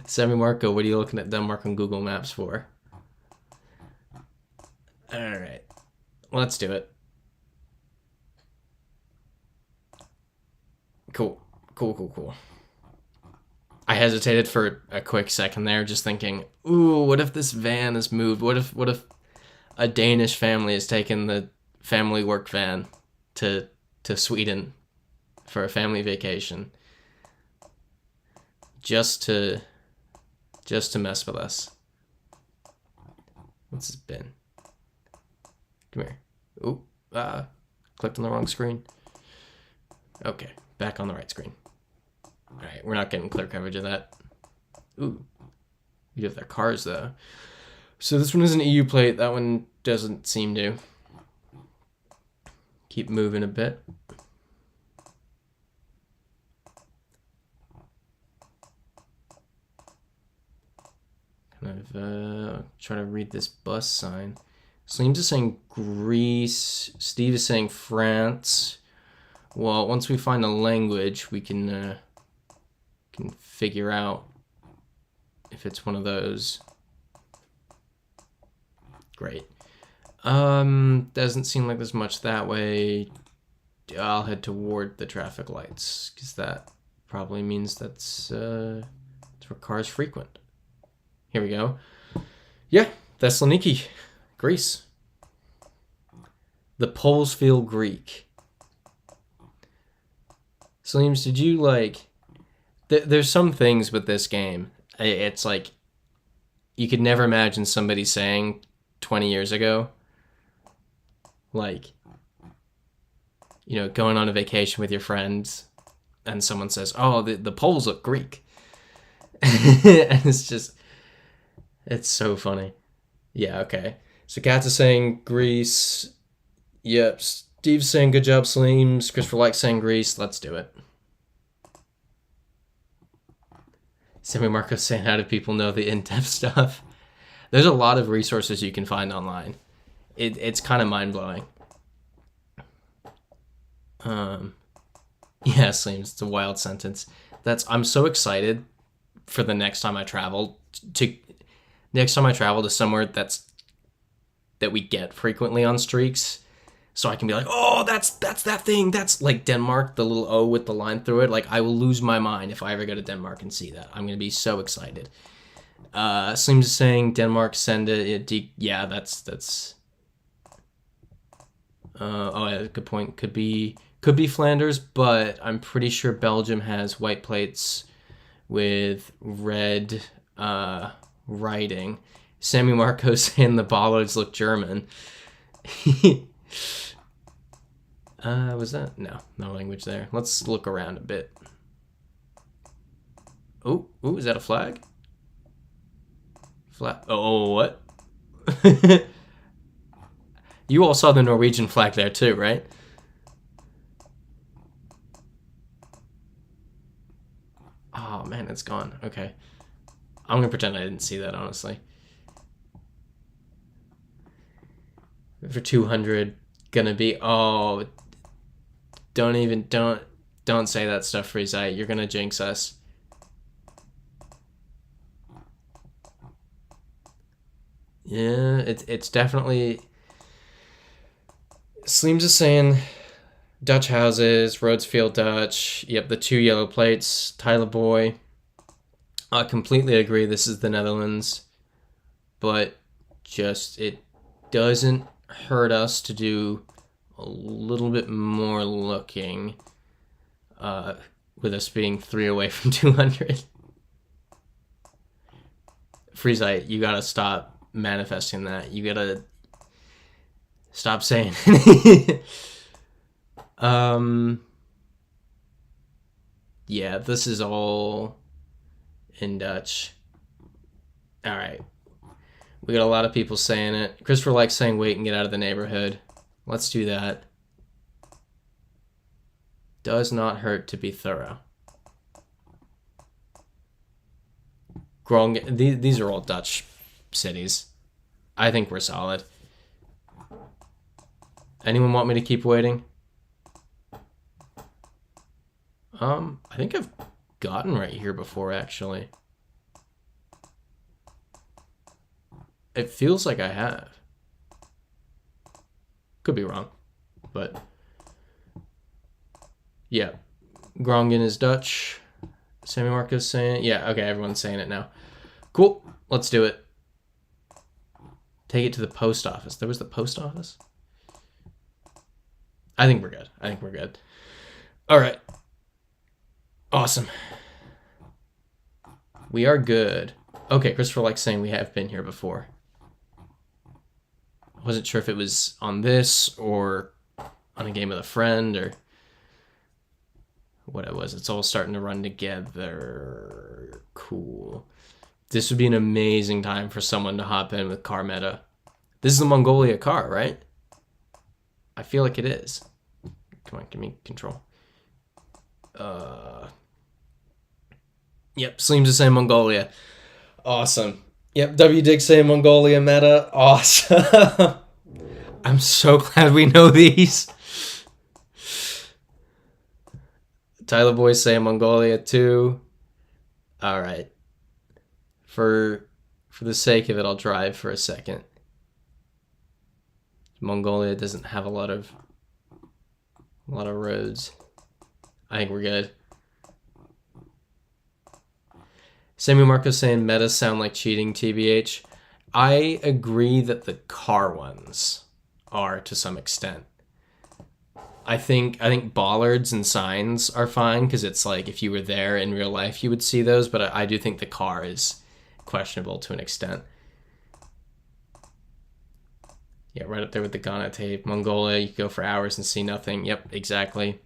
Sammy Marco, what are you looking at Denmark on Google Maps for? All right, let's do it. Cool. I hesitated for a quick second there, just thinking, ooh, what if this van is moved? What if a Danish family has taken the family work van to Sweden for a family vacation? Just to mess with us. What's this bin? Come here. Ooh, clicked on the wrong screen. Okay, back on the right screen. All right, we're not getting clear coverage of that. Ooh, you have their cars though. So this one is an EU plate. That one doesn't seem to. Keep moving a bit. Kind of try to read this bus sign. Salim's is saying Greece. Steve is saying France. Well, once we find a language, we can figure out if it's one of those. Great. Doesn't seem like there's much that way. I'll head toward the traffic lights, because that probably means that's where cars frequent. Here we go. Yeah, Thessaloniki, Greece. The Poles feel Greek. Saleems, did you like... There's some things with this game. It's like, you could never imagine somebody saying 20 years ago, like, you know, going on a vacation with your friends, and someone says, oh, the Poles look Greek. And it's so funny. Yeah, okay. So Kat's is saying Greece. Yep, Steve's saying good job, Saleems. Christopher likes saying Greece. Let's do it. Sammy Marcos saying, how do people know the in-depth stuff? There's a lot of resources you can find online. It's kind of mind-blowing. Yeah, Saleems, it's a wild sentence. I'm so excited for the next time I travel to somewhere that we get frequently on streaks, so I can be like, oh, that's that thing. That's like Denmark, the little O with the line through it. Like, I will lose my mind if I ever go to Denmark and see that. I'm gonna be so excited. Saleems is saying Denmark send yeah, that's. Oh yeah, good point. Could be Flanders, but I'm pretty sure Belgium has white plates with red writing. Sammy Marcos saying the bollards look German. Was that? No language there. Let's look around a bit. Ooh, is that a flag? Oh, what? You all saw the Norwegian flag there too, right? Oh man, it's gone. Okay. I'm gonna pretend I didn't see that, honestly. for 200 gonna be, oh, don't say that stuff, Freezite. You're gonna jinx us. Yeah, it's definitely, Sleems is saying Dutch houses, roads feel Dutch. Yep, the 2 yellow plates. Tyler Boy, I completely agree. This is the Netherlands, but just it doesn't hurt us to do a little bit more looking, with us being 3 away from 200. Freezite, you gotta stop manifesting that. You gotta stop saying it. Yeah, this is all in Dutch. All right. We got a lot of people saying it. Christopher likes saying wait and get out of the neighborhood. Let's do that. Does not hurt to be thorough. These are all Dutch cities. I think we're solid. Anyone want me to keep waiting? I think I've gotten right here before, actually. It feels like I have. Could be wrong, but yeah. Grongen is Dutch. Sammy Marcos saying it. Yeah, okay, everyone's saying it now. Cool, let's do it. Take it to the post office. There was the post office? I think we're good. I think we're good. All right. Awesome. We are good. Okay, Christopher likes saying we have been here before. I wasn't sure if it was on this or on a game with a friend or what it was. It's all starting to run together. Cool. This would be an amazing time for someone to hop in with car meta. This is a Mongolia car, right? I feel like it is. Come on, give me control. Yep, Sleems is saying Mongolia. Awesome. Yep, W Dig saying Mongolia meta. Awesome. I'm so glad we know these. Tyler Boy saying Mongolia too. All right. For the sake of it, I'll drive for a second. Mongolia doesn't have a lot of roads. I think we're good. Sammy Marcos saying metas sound like cheating, TBH. I agree that the car ones are to some extent. I think bollards and signs are fine because it's like if you were there in real life you would see those, but I do think the car is questionable to an extent. Yeah, right up there with the Ghana tape. Mongolia, you could go for hours and see nothing. Yep, exactly.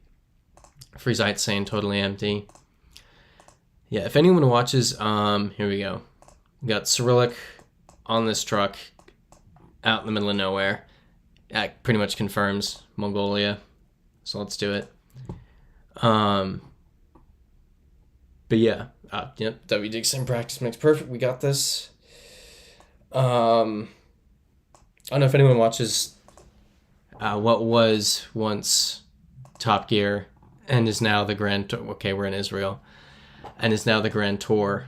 Freezite saying totally empty. Yeah, if anyone watches, here we go. We got Cyrillic on this truck out in the middle of nowhere. That pretty much confirms Mongolia. So let's do it. But yeah, yep, W Dixon practice makes perfect. We got this. I don't know if anyone watches what was once Top Gear and is now the Grand Tour. Okay, we're in Israel. And is now the Grand Tour.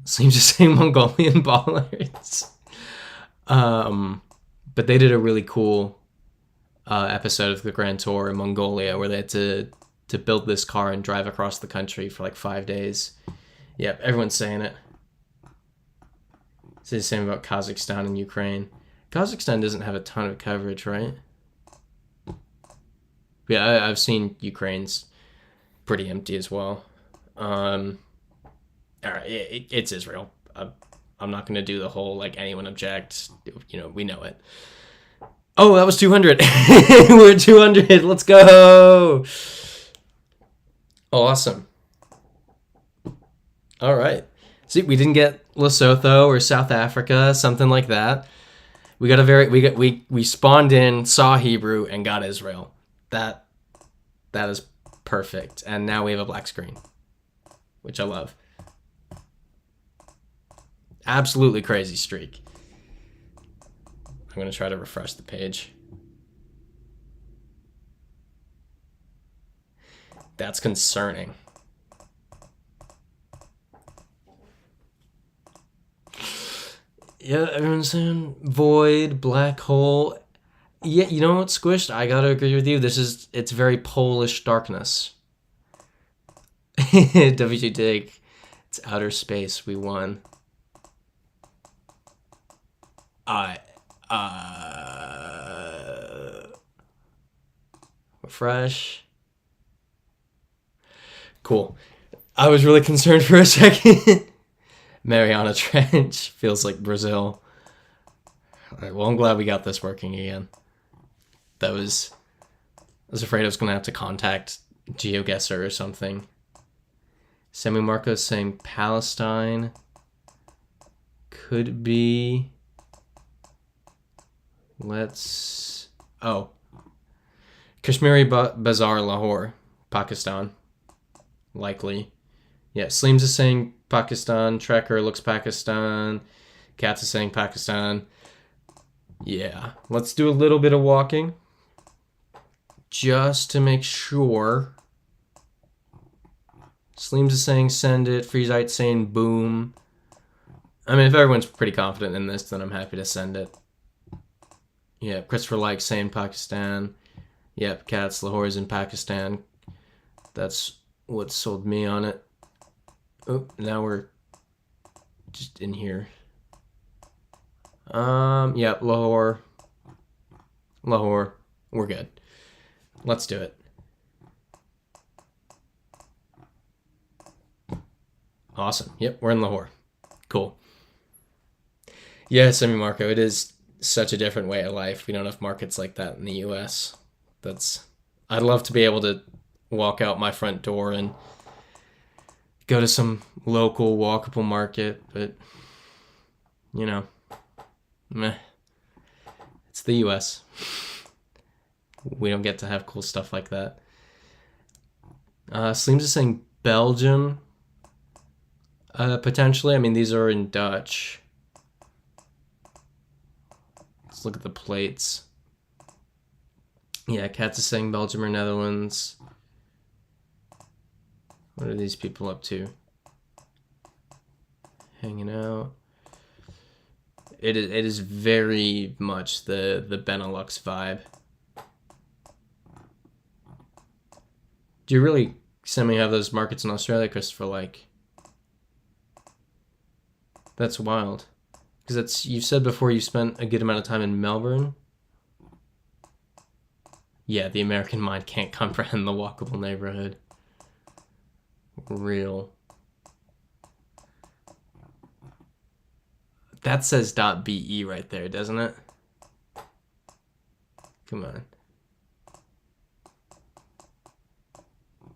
Seems to say Mongolian bollards. But they did a really cool episode of the Grand Tour in Mongolia where they had to build this car and drive across the country for like 5 days. Yep, everyone's saying it. It's the same about Kazakhstan and Ukraine. Kazakhstan doesn't have a ton of coverage, right? Yeah, I've seen Ukraine's pretty empty as well. All right, it's Israel. I'm not going to do the whole, like, anyone object. You know, we know it. Oh, that was 200. We're at 200. Let's go. Awesome. All right. See, we didn't get Lesotho or South Africa, something like that. We spawned in, saw Hebrew, and got Israel. That is perfect. And now we have a black screen, which I love. Absolutely crazy streak. I'm going to try to refresh the page. That's concerning. Yeah, everyone's saying void, black hole. Yeah, you know what, Squished? I gotta agree with you. It's very Polish darkness. WG Dig. It's outer space. We won. Refresh. Cool. I was really concerned for a second. Mariana Trench feels like Brazil. All right, well, I'm glad we got this working again. I was afraid I was gonna have to contact GeoGuessr or something. Semi Marcos saying Palestine could be. Kashmiri Bazaar, Lahore, Pakistan. Likely. Yeah, Sleems is saying Pakistan. Trekker looks Pakistan. Cats is saying Pakistan. Yeah, let's do a little bit of walking. Just to make sure. Sleems is saying send it. Freezite saying boom. I mean, if everyone's pretty confident in this, then I'm happy to send it. Yeah, Christopher Like saying Pakistan. Yep, Cats, Lahore's in Pakistan. That's what sold me on it. Oh, now we're just in here. Yep, Lahore. We're good. Let's do it. Awesome. Yep, we're in Lahore. Cool. Yeah, Semi Marco, it is such a different way of life. We don't have markets like that in the US. I'd love to be able to walk out my front door and go to some local walkable market, but you know, meh. It's the US. We don't get to have cool stuff like that. Sleems is saying Belgium. Potentially. I mean, these are in Dutch. Let's look at the plates. Yeah, Cats is saying Belgium or Netherlands. What are these people up to? Hanging out. It is very much the Benelux vibe. Do you really semi have those markets in Australia, Christopher? Like, that's wild. Because you've said before you spent a good amount of time in Melbourne. Yeah, the American mind can't comprehend the walkable neighborhood. Real. That says .be right there, doesn't it? Come on.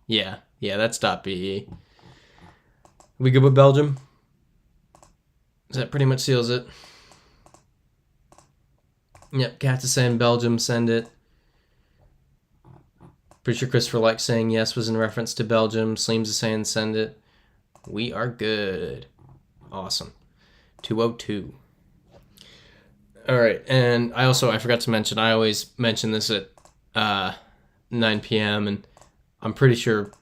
Yeah, that's .be. We good with Belgium? That pretty much seals it. Yep, Cats is saying Belgium, send it. Pretty sure Christopher Like saying yes was in reference to Belgium. Sleems is saying send it. We are good. Awesome. 202. All right, and I forgot to mention, I always mention this at 9 p.m., and I'm pretty sure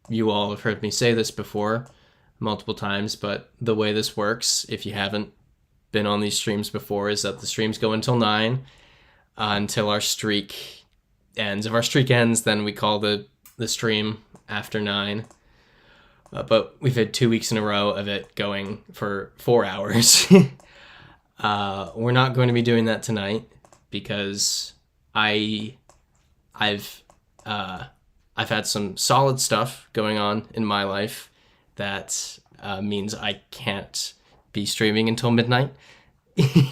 you all have heard me say this before multiple times, but the way this works, if you haven't been on these streams before, is that the streams go until 9 until our streak ends. If our streak ends, then we call the stream after 9. But we've had 2 weeks in a row of it going for 4 hours. We're not going to be doing that tonight because I've had some solid stuff going on in my life that means I can't be streaming until midnight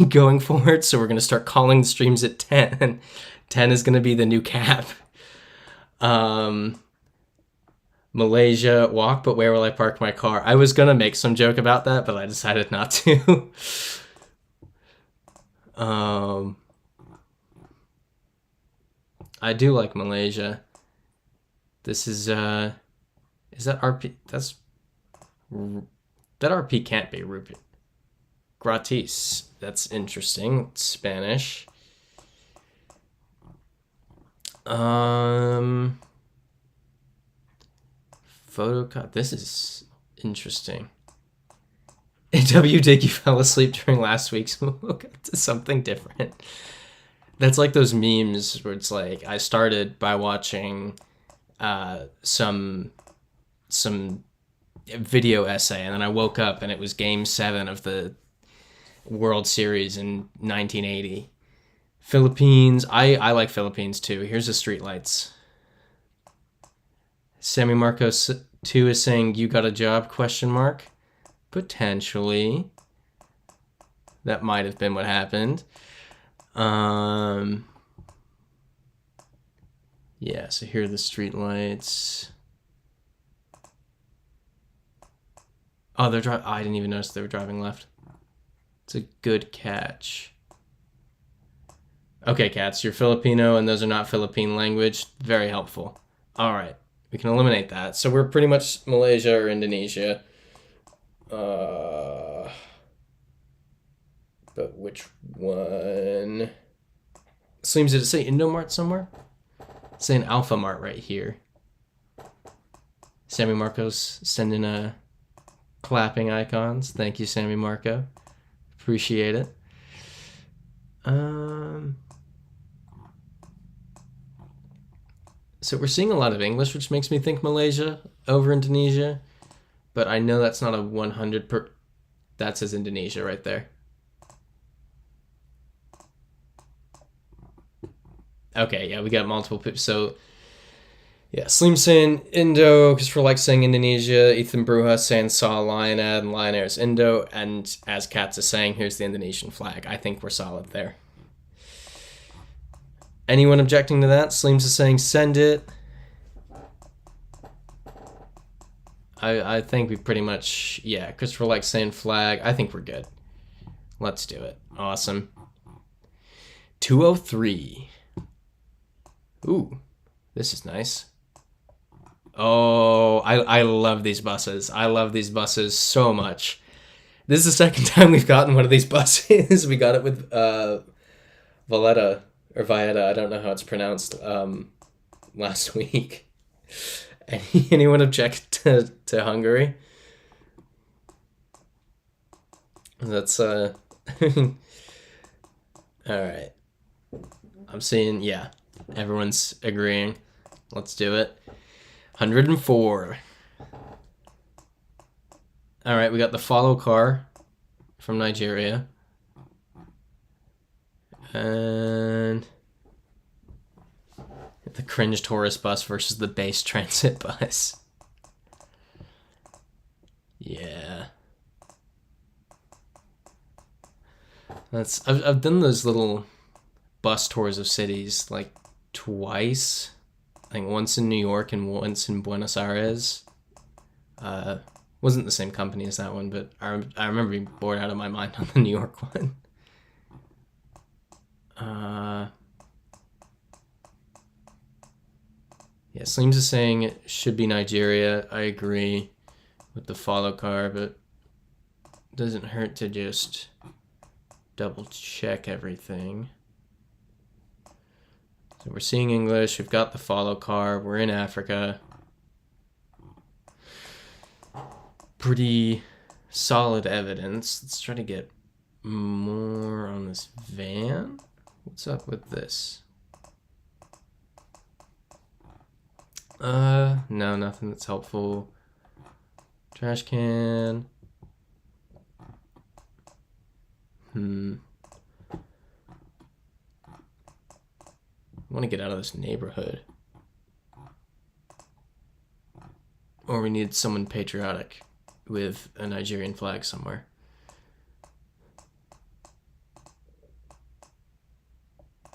going forward. So we're going to start calling the streams at 10. 10 is going to be the new cap. Malaysia walk, but where will I park my car? I was going to make some joke about that, but I decided not to. I do like Malaysia. This is that RP? That RP can't be rupee. Gratis. That's interesting. It's Spanish. Photocopy. This is interesting. W. Dick, you fell asleep during last week's. We'll go to something different. That's like those memes where it's like I started by watching some video essay, and then I woke up and it was Game 7 of the World Series in 1980. Philippines. I like Philippines too. Here's the streetlights. Sammy Marcos 2 is saying, "You got a job?" ? Potentially. That might have been what happened. Yeah, so here are the streetlights. Oh, they're driving. I didn't even notice they were driving left. It's a good catch. Okay, cats, you're Filipino and those are not Philippine language. Very helpful. All right, we can eliminate that. So we're pretty much Malaysia or Indonesia. But which one? Seems to say Indomart somewhere. It's saying Alpha Mart right here. Sammy Marcos sending clapping icons. Thank you, Sammy Marco. Appreciate it. So we're seeing a lot of English, which makes me think Malaysia over Indonesia. But I know that's not a 100%. That says Indonesia right there. Okay, yeah, we got multiple pips. So, yeah, Slim saying Indo, Christopher likes saying Indonesia, Ethan Bruja saying saw Lion Ad, and Lion Air is Indo, and as Katz is saying, here's the Indonesian flag. I think we're solid there. Anyone objecting to that? Slims is saying send it. I think we pretty much, yeah, Christopher likes saying flag. I think we're good. Let's do it. Awesome. 203. Ooh, this is nice. Oh, I love these buses. I love these buses so much. This is the second time we've gotten one of these buses. We got it with Valletta, or Valletta, I don't know how it's pronounced, last week. Anyone object to Hungary? That's, all right. I'm seeing, yeah, everyone's agreeing. Let's do it. 104. All right, we got the follow car from Nigeria. And the cringe tourist bus versus the base transit bus. Yeah. I've done those little bus tours of cities like twice. I think once in New York and once in Buenos Aires. Wasn't the same company as that one, but I remember being bored out of my mind on the New York one. Yeah, Sleems is saying it should be Nigeria. I agree with the follow car, but it doesn't hurt to just double check everything. So we're seeing English, we've got the follow car, we're in Africa. Pretty solid evidence. Let's try to get more on this van. What's up with this? No, nothing that's helpful. Trash can. I want to get out of this neighborhood. Or we need someone patriotic with a Nigerian flag somewhere.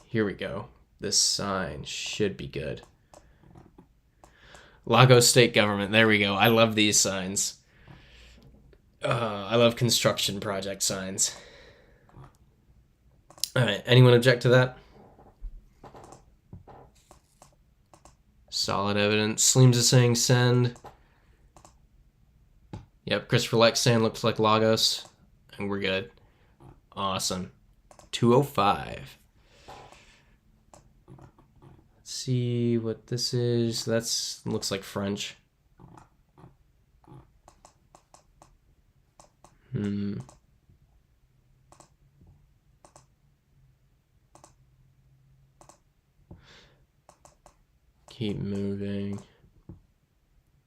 Here we go. This sign should be good. Lagos State Government. There we go. I love these signs. I love construction project signs. All right. Anyone object to that? Solid evidence. Sleems is saying send. Yep. Christopher likes saying looks like Lagos. And we're good. Awesome. 205. See what this is. That's looks like French. Keep moving.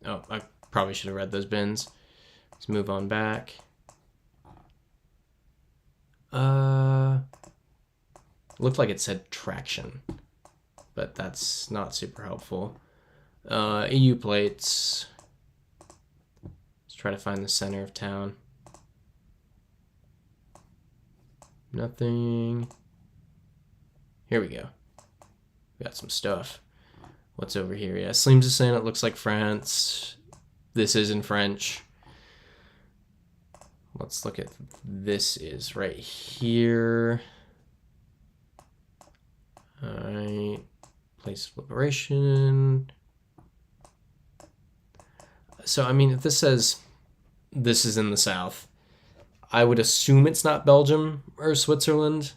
Oh, I probably should have read those bins. Let's move on back. Looked like it said traction, but that's not super helpful. EU plates. Let's try to find the center of town. Nothing. Here we go. Got some stuff. What's over here? Yeah, Sleems is saying it looks like France. This is in French. Let's look at this is right here. Alright. Place of liberation. So, I mean, if this says this is in the south, I would assume it's not Belgium or Switzerland.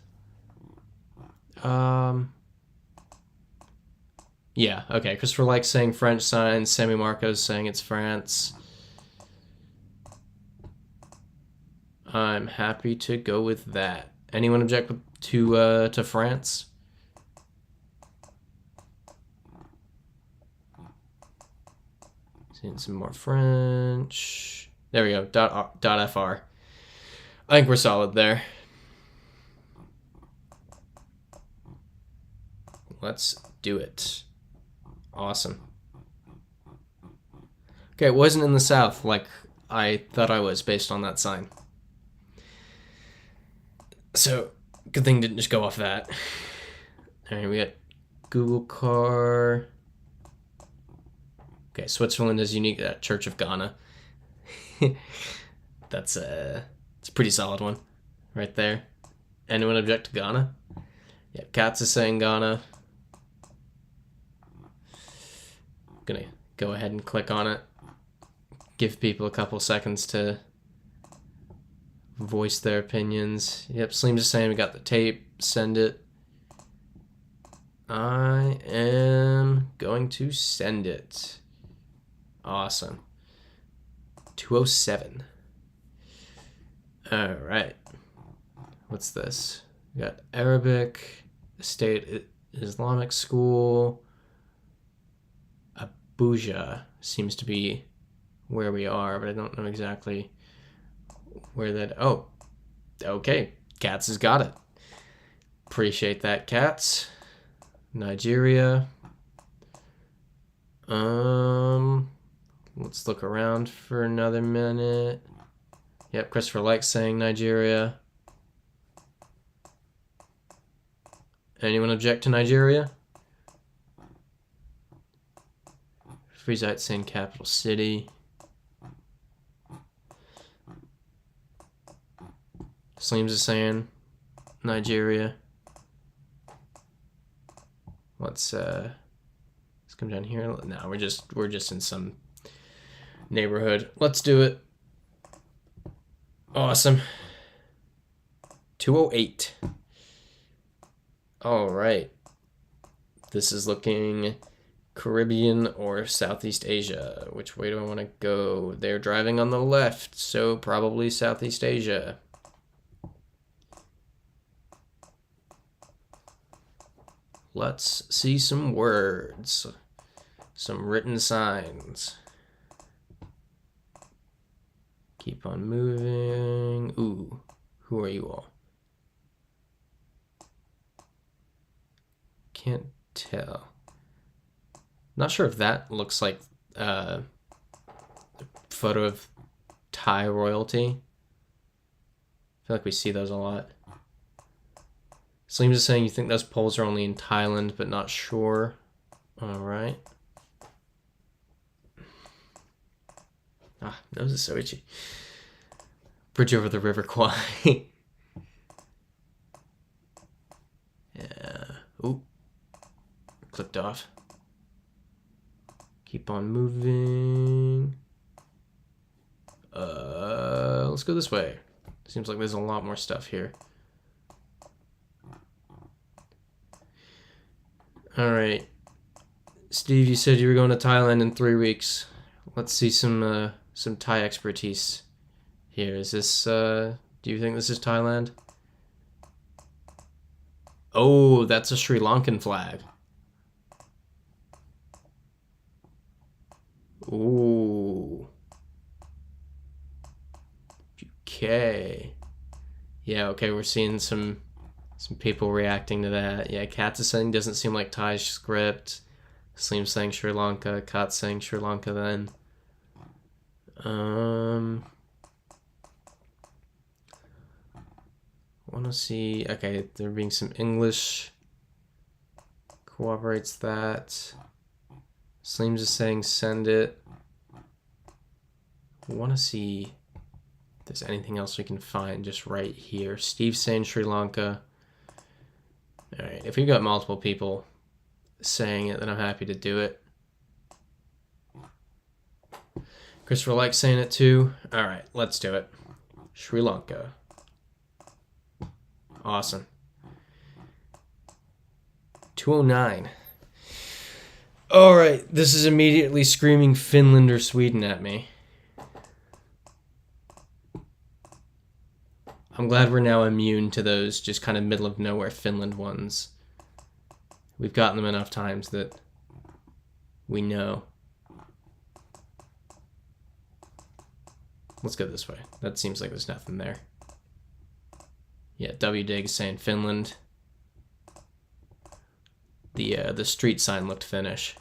Yeah, okay. Christopher likes saying French signs. Sammy Marco's saying it's France. I'm happy to go with that. Anyone object to France? Seeing some more French. There we go. .fr. I think we're solid there. Let's do it. Awesome. Okay, it wasn't in the south like I thought I was based on that sign. So, good thing didn't just go off that. Alright, we got Google car. Okay, Switzerland is unique. Church of Ghana. It's a pretty solid one right there. Anyone object to Ghana? Yeah, Katz is saying Ghana. Gonna go ahead and click on it. Give people a couple seconds to voice their opinions. Yep, Sleems is saying we got the tape. Send it. I am going to send it. Awesome. 207. All right. What's this? We got Arabic, State Islamic School. Abuja seems to be where we are, but I don't know exactly where that. Oh, okay. Katz has got it. Appreciate that, Katz. Nigeria. Let's look around for another minute. Yep, Christopher likes saying Nigeria. Anyone object to Nigeria? Freezite saying capital city. Sleems is saying Nigeria. Let's come down here. No, we're just in some neighborhood. Let's do it. Awesome. 208. All right. This is looking Caribbean or Southeast Asia. Which way do I want to go? They're driving on the left, so probably Southeast Asia. Let's see some words. Some written signs. Keep on moving. Ooh, who are you all? Can't tell. Not sure if that looks like a photo of Thai royalty. I feel like we see those a lot. Sleems is saying you think those poles are only in Thailand, but not sure. All right. Ah, nose is so itchy. Bridge over the River Kwai. Yeah. Ooh. Clicked off. Keep on moving. Let's go this way. Seems like there's a lot more stuff here. All right. Steve, you said you were going to Thailand in 3 weeks. Let's see some Thai expertise Here, is this, do you think this is Thailand? Oh, that's a Sri Lankan flag. Ooh. Okay. Yeah, okay, we're seeing some people reacting to that. Yeah, Kat is saying doesn't seem like Thai script. Slim saying Sri Lanka. Kat saying Sri Lanka then. Want to see... Okay, there being some English. Corroborates that. Slim's is saying send it. Want to see if there's anything else we can find just right here. Steve's saying Sri Lanka. All right, if we've got multiple people saying it, then I'm happy to do it. Christopher likes saying it too. All right, let's do it. Sri Lanka. Awesome. 209. All right, this is immediately screaming Finland or Sweden at me. I'm glad we're now immune to those just kind of middle of nowhere Finland ones. We've gotten them enough times that we know. Let's go this way. That seems like there's nothing there. Yeah, W-Dig saying Finland. The street sign looked Finnish.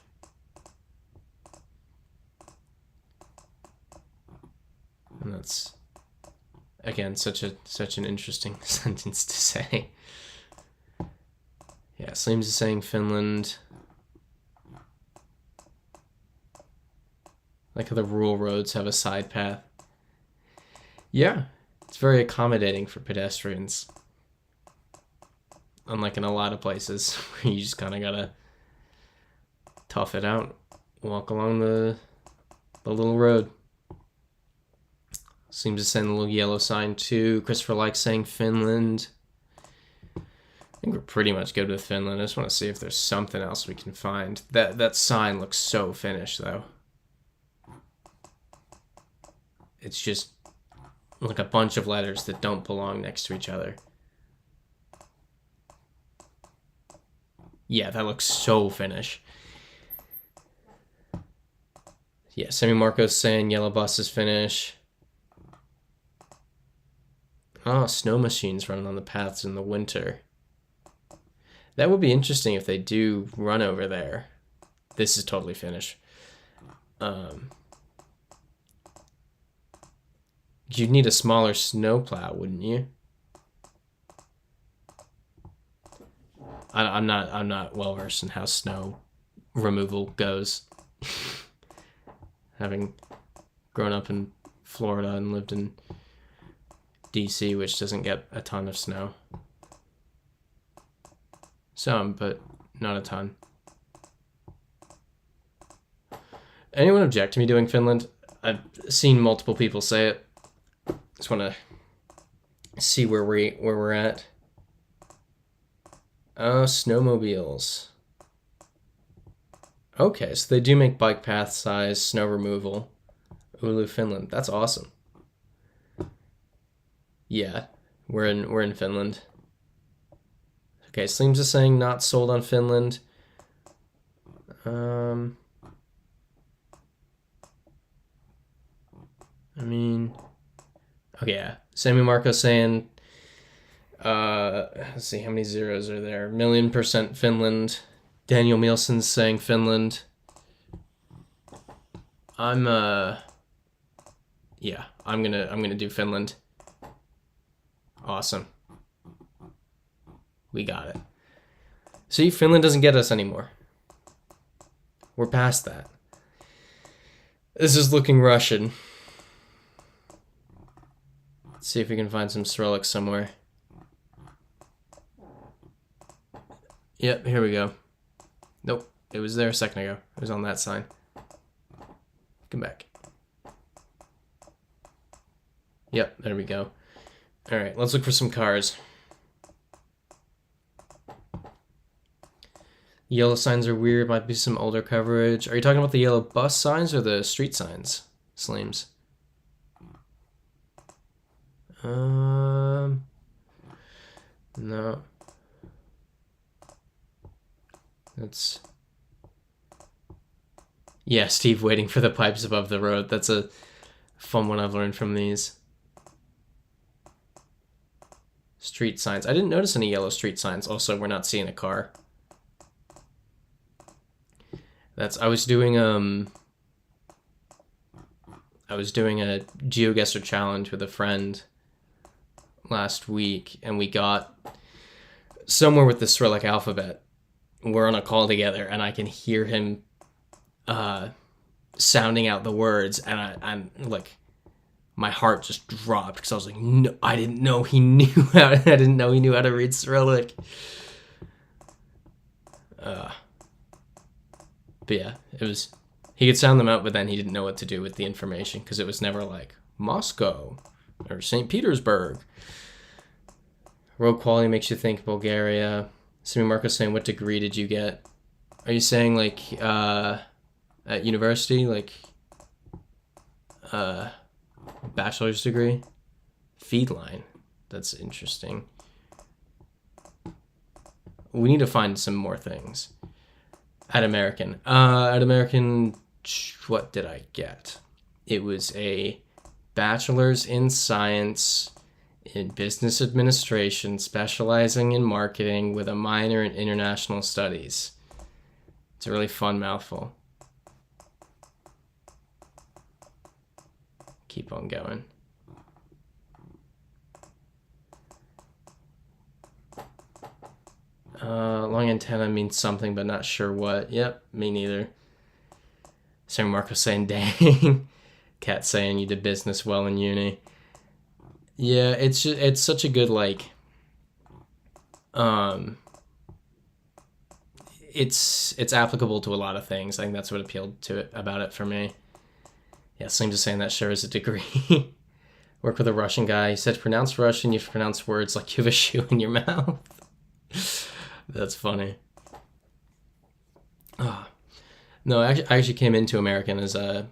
And that's, again, such an interesting sentence to say. Yeah, Sleems is saying Finland. Like how the rural roads have a side path. Yeah, it's very accommodating for pedestrians. Unlike in a lot of places where you just kind of gotta tough it out, walk along the little road. Seems to send a little yellow sign too. Christopher likes saying Finland. I think we're pretty much good with Finland. I just want to see if there's something else we can find. That sign looks so Finnish though. It's just like a bunch of letters that don't belong next to each other. Yeah, that looks so Finnish. Yeah, Semi Marco's saying yellow bus is Finnish. Oh, snow machines running on the paths in the winter. That would be interesting if they do run over there. This is totally Finnish. You'd need a smaller snowplow, wouldn't you? I'm not well versed in how snow removal goes. Having grown up in Florida and lived in DC, which doesn't get a ton of snow. Some, but not a ton. Anyone object to me doing Finland? I've seen multiple people say it. Just want to see where we're at. Oh, snowmobiles. Okay, so they do make bike path size snow removal. Oulu, Finland. That's awesome. Yeah, we're in Finland. Okay, Sleems is saying not sold on Finland. I mean, okay, yeah. Sammy Marco saying, let's see, how many zeros are there? 1,000,000% Finland. Daniel Mielsen's saying Finland. Yeah, I'm gonna do Finland. Awesome. We got it. See, Finland doesn't get us anymore. We're past that. This is looking Russian. Let's see if we can find some Cyrillic somewhere. Yep, here we go. Nope, it was there a second ago. It was on that sign. Come back. Yep, there we go. All right, let's look for some cars. Yellow signs are weird. Might be some older coverage. Are you talking about the yellow bus signs or the street signs, Sleems? No. That's... Yeah, Steve waiting for the pipes above the road. That's a fun one I've learned from these. Street signs. I didn't notice any yellow street signs. Also, we're not seeing a car. I was doing a GeoGuessr challenge with a friend last week, and we got somewhere with the Cyrillic alphabet. We're on a call together, and I can hear him sounding out the words, and I'm like, my heart just dropped because I was like, no, I didn't know he knew how. I didn't know he knew how to read Cyrillic. But yeah, he could sound them out, but then he didn't know what to do with the information because it was never like Moscow or St. Petersburg. Road quality makes you think Bulgaria. Simi Marco's saying, what degree did you get? Are you saying like at university, like bachelor's degree? Feedline. That's interesting. We need to find some more things. At American, what did I get? It was a bachelor's in science in business administration, specializing in marketing with a minor in international studies. It's a really fun mouthful. Keep on going. Long antenna means something, but not sure what. Yep, me neither. San Marco saying, dang. Cat saying you did business well in uni. Yeah, it's such a good, like, it's applicable to a lot of things. I think that's what appealed to it about it for me. Yeah, Slim's just saying that sure is a degree. Work with a Russian guy. He said to pronounce Russian, you have to pronounce words like you have a shoe in your mouth. That's funny. No, I actually came into American as a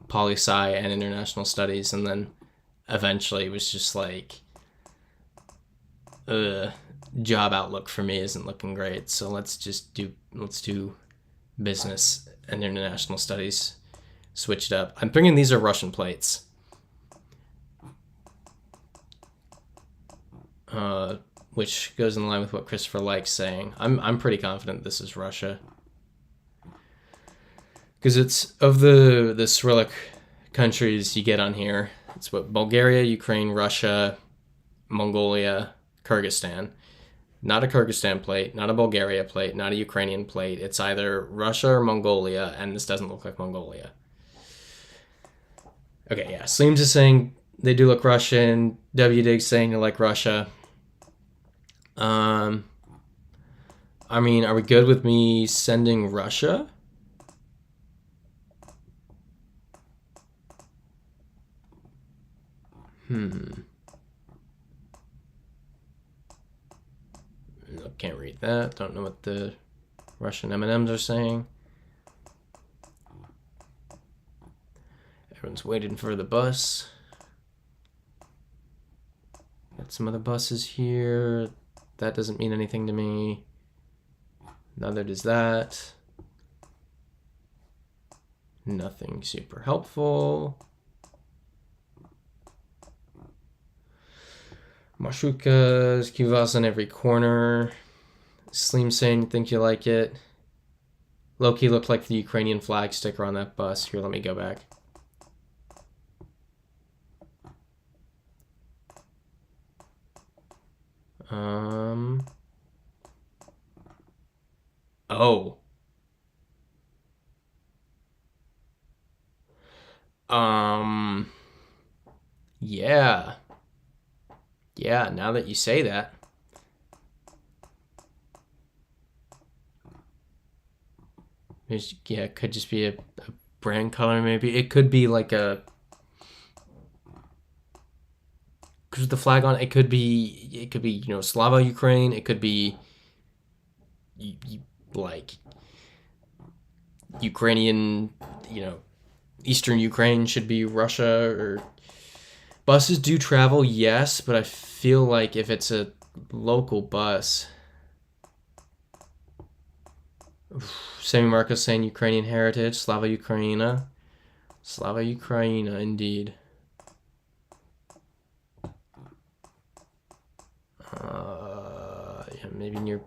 poli-sci and international studies, and then eventually it was just like, job outlook for me isn't looking great, so let's do business and international studies. Switch it up. I'm thinking these are Russian plates. Which goes in line with what Christopher likes saying. I'm pretty confident this is Russia. Because it's of the Cyrillic countries you get on here. It's what Bulgaria, Ukraine, Russia, Mongolia, Kyrgyzstan. Not a Kyrgyzstan plate, not a Bulgaria plate, not a Ukrainian plate. It's either Russia or Mongolia, and this doesn't look like Mongolia. Okay, yeah. Sleems is saying they do look Russian. W-Dig's saying they like Russia. I mean, are we good with me sending Russia? Can't read that. Don't know what the Russian M&Ms are saying. Everyone's waiting for the bus. Got some other buses here. That doesn't mean anything to me. Neither does that. Nothing super helpful. Marshukas, kivas on every corner. Slim saying, think you like it. Loki looked like the Ukrainian flag sticker on that bus. Here, let me go back. Oh. Yeah. Yeah, now that you say that. Yeah, it could just be a brand color, maybe. It could be like a... Because the flag on it, could be, you know, Slava Ukraine. It could be, like, Ukrainian, you know, Eastern Ukraine should be Russia, or Buses do travel, yes, but I feel like if it's a local bus... Sammy Marcos saying Ukrainian heritage, Slava Ukraina. Slava Ukraina, indeed. Yeah, maybe near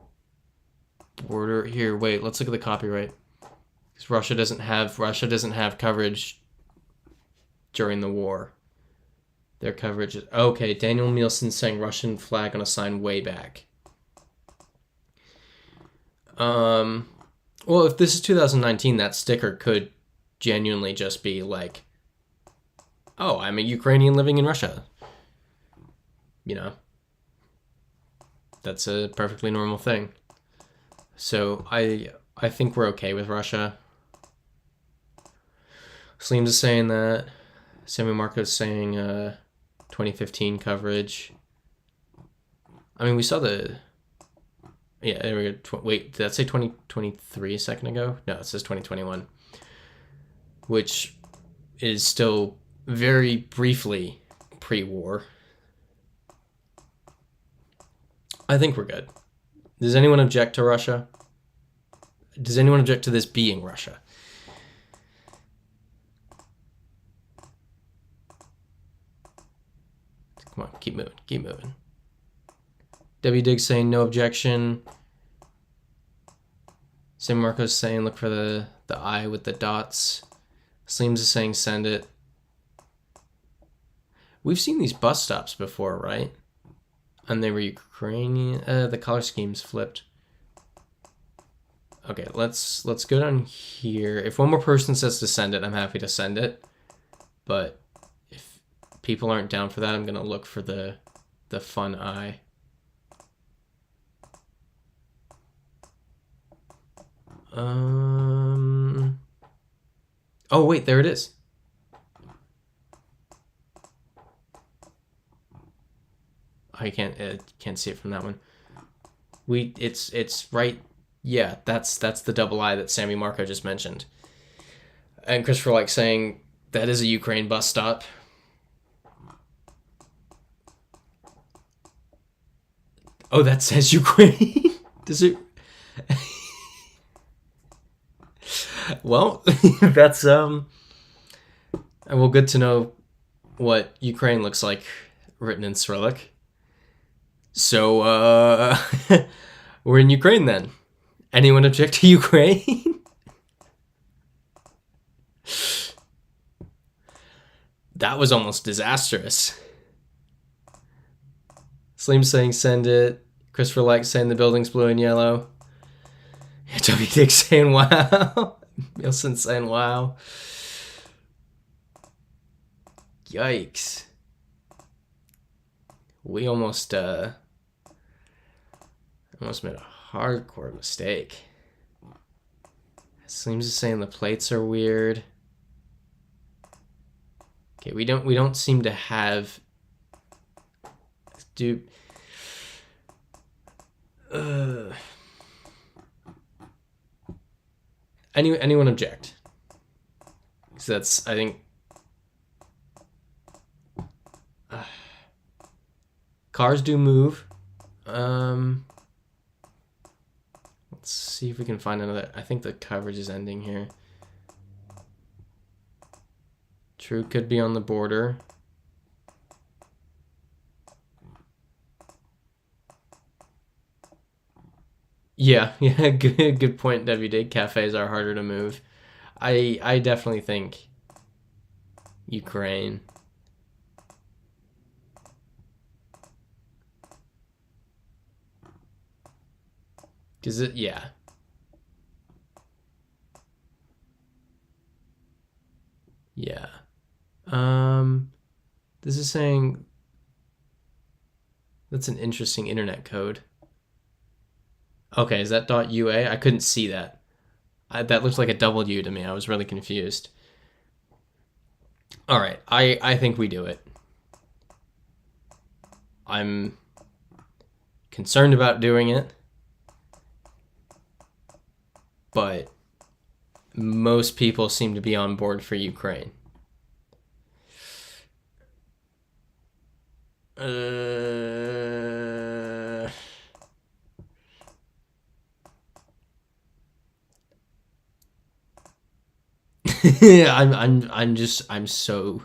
border. Here, wait, let's look at the copyright. Because Russia doesn't have coverage during the war. Their coverage is... Okay, Daniel Nielsen saying Russian flag on a sign way back. Well, if this is 2019, that sticker could genuinely just be like, oh, I'm a Ukrainian living in Russia. You know, that's a perfectly normal thing. So I think we're okay with Russia. Sleems is saying that. Sammy Marco's saying 2015 coverage. I mean, we saw the... Yeah, there we go. Wait, did that say 2023 a second ago? No, it says 2021. Which is still very briefly pre-war. I think we're good. Does anyone object to Russia? Does anyone object to this being Russia? Come on, keep moving, keep moving. W Dig saying no objection. Sam Marcos saying look for the eye with the dots. Sleems is saying send it. We've seen these bus stops before, right? And they were Ukrainian. The color scheme's flipped. Okay, let's go down here. If one more person says to send it, I'm happy to send it. But if people aren't down for that, I'm gonna look for the fun eye. Oh wait, there it is. I can't see it from that one. It's right. Yeah, that's the double eye that Sammy Marco just mentioned. And Christopher like saying that is a Ukraine bus stop. Oh, that says Ukraine. Does it? Well, that's well, good to know what Ukraine looks like written in Cyrillic. So we're in Ukraine then. Anyone object to Ukraine? That was almost disastrous. Slim saying send it. Christopher like saying the building's blue and yellow. W Dick saying wow. Nielsen saying wow. Yikes. We almost made a hardcore mistake. Seems to saying the plates are weird. Okay, we don't seem to have anyone object? So that's, I think, cars do move. Let's see if we can find another. I think the coverage is ending here. True, could be on the border. Yeah, good point, WD. Cafes are harder to move. I definitely think Ukraine. Is it? Yeah. Yeah. This is saying that's an interesting internet code. Okay, is that .ua? I couldn't see that. That looked like a W to me. I was really confused. All right, I think we do it. I'm concerned about doing it, but most people seem to be on board for Ukraine. I'm so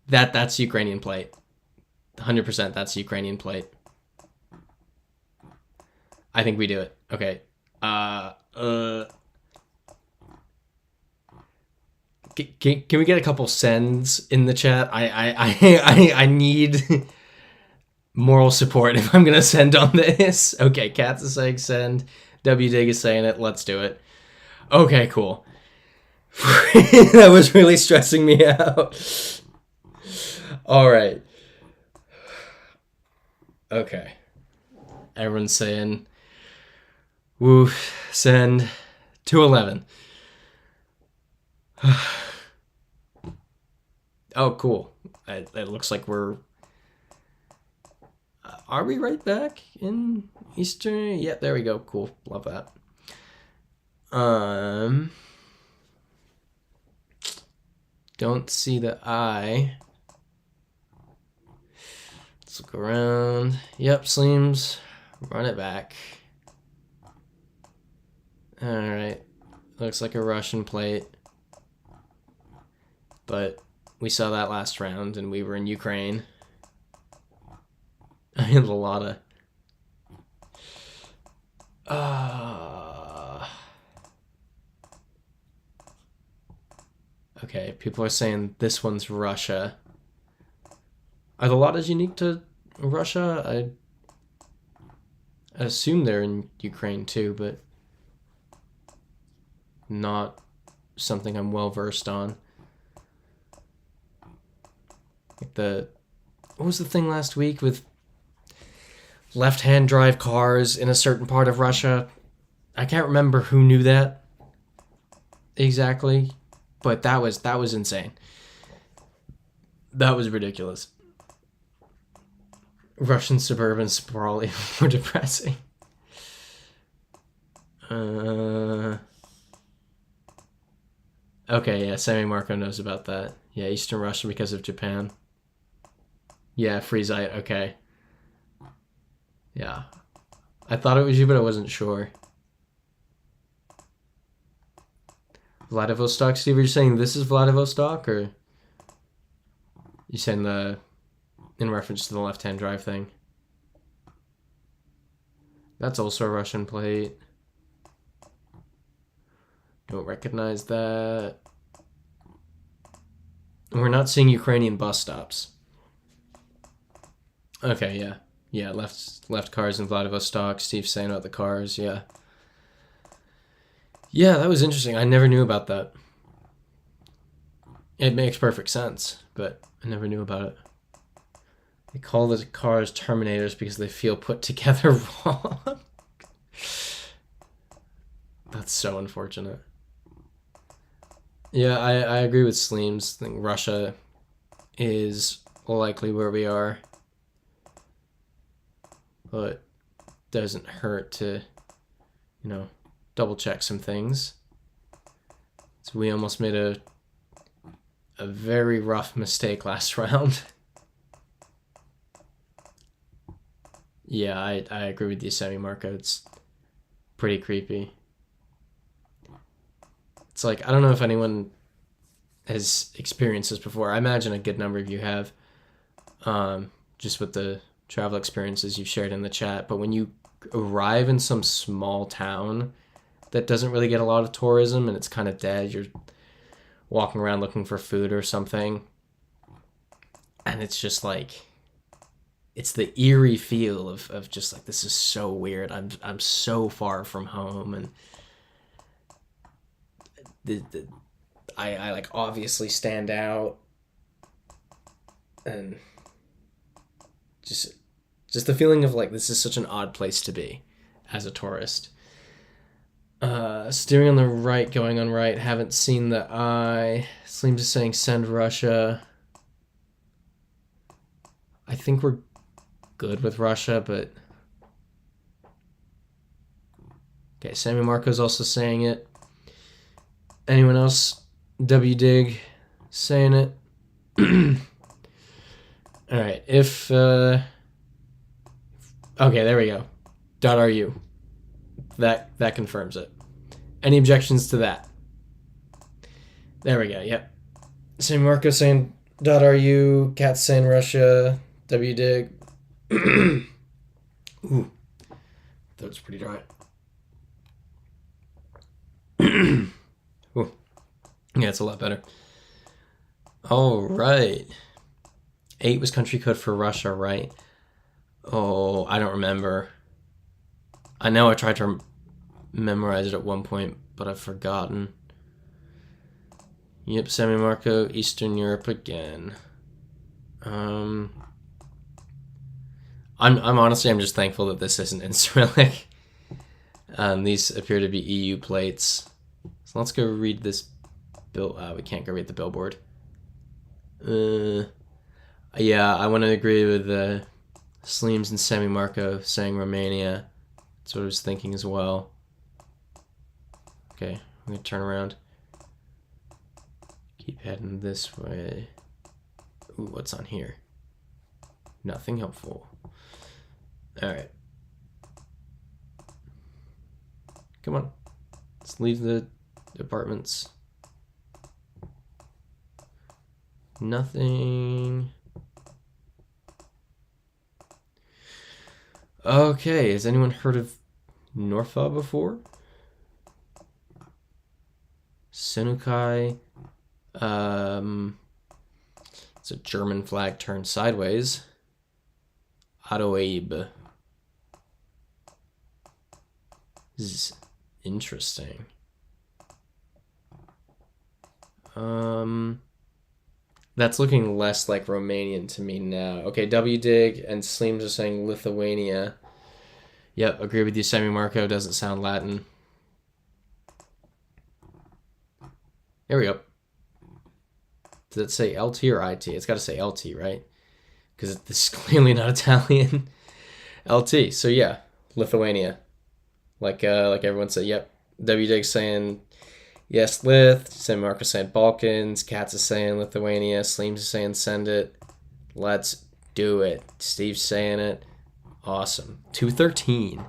that's Ukrainian plate. 100% that's Ukrainian plate. I think we do it. Okay. Can we get a couple sends in the chat? I need moral support if I'm gonna send on this. Okay, Kat's is saying send. W Dig is saying it. Let's do it. Okay, cool. That was really stressing me out. All right. Okay. Everyone's saying, woo, send 211. Oh, cool. It looks like we're... are we right back in Eastern? Yeah, there we go. Cool. Love that. Don't see the eye. Let's look around. Yep, Sleems. Run it back. Alright. Looks like a Russian plate. But we saw that last round and we were in Ukraine. I had a lot of... Okay, people are saying this one's Russia. Are the Ladas unique to Russia? I assume they're in Ukraine too, but not something I'm well versed on. Like what was the thing last week with left-hand drive cars in a certain part of Russia? I can't remember who knew that exactly, but that was insane. That was ridiculous. Russian Suburbans probably more depressing. Okay, yeah, Sammy Marco knows about that. Yeah, Eastern Russia because of Japan. Yeah, Freezite, okay. Yeah. I thought it was you, but I wasn't sure. Vladivostok, Steve, are you saying this is Vladivostok, or you saying in reference to the left-hand drive thing? That's also a Russian plate. Don't recognize that. We're not seeing Ukrainian bus stops. Okay, yeah. Yeah, left cars in Vladivostok. Steve's saying about the cars, yeah. Yeah, that was interesting. I never knew about that. It makes perfect sense, but I never knew about it. They call the cars Terminators because they feel put together wrong. That's so unfortunate. Yeah, I agree with Sleems. I think Russia is likely where we are. But doesn't hurt to, double check some things. So we almost made a very rough mistake last round. Yeah, I agree with you, Semi Marco. It's pretty creepy. It's like, I don't know if anyone has experienced this before. I imagine a good number of you have, just with the travel experiences you've shared in the chat. But when you arrive in some small town that doesn't really get a lot of tourism and it's kind of dead, you're walking around looking for food or something, and it's just like, it's the eerie feel of just like, this is so weird. I'm so far from home, and I like obviously stand out, and just the feeling of like, this is such an odd place to be as a tourist. Steering on the right, going on right, haven't seen the eye. Sleems is saying send Russia. I think we're good with Russia, but okay, Sammy Marco's also saying it. Anyone else? W Dig saying it. All right, if okay, there we go. .ru. That confirms it. Any objections to that? There we go. Yep. St. Marco saying .ru. Cat saying Russia. WDig. Ooh, that was pretty dry. Ooh. Yeah, it's a lot better. All right. 8 was country code for Russia, right? Oh, I don't remember. I know I tried to memorize it at one point, but I've forgotten. Yep, Semi-Marco, Eastern Europe again. I'm honestly, I'm just thankful that this isn't in Cyrillic. These appear to be EU plates. So let's go read this bill. We can't go read the billboard. Yeah, I want to agree with Sleems and Semi-Marco saying Romania. That's what I was thinking as well. Okay, I'm going to turn around. Keep heading this way. Ooh, what's on here? Nothing helpful. Alright. Come on. Let's leave the apartments. Nothing. Okay, has anyone heard of Norfa before? Senukai. It's a German flag turned sideways. Adoabe. This is interesting. That's looking less like Romanian to me now. Okay, WDig and Sleems are saying Lithuania. Yep, agree with you, Semi-Marco. Doesn't sound Latin. Here we go. Does it say LT or IT? It's got to say LT, right? Because this is clearly not Italian. LT. So yeah, Lithuania. Like everyone said. Yep. WDig saying yes, Lith. Semi-Marco saying Balkans. Katz is saying Lithuania. Sleems is saying send it. Let's do it. Steve's saying it. Awesome. 213.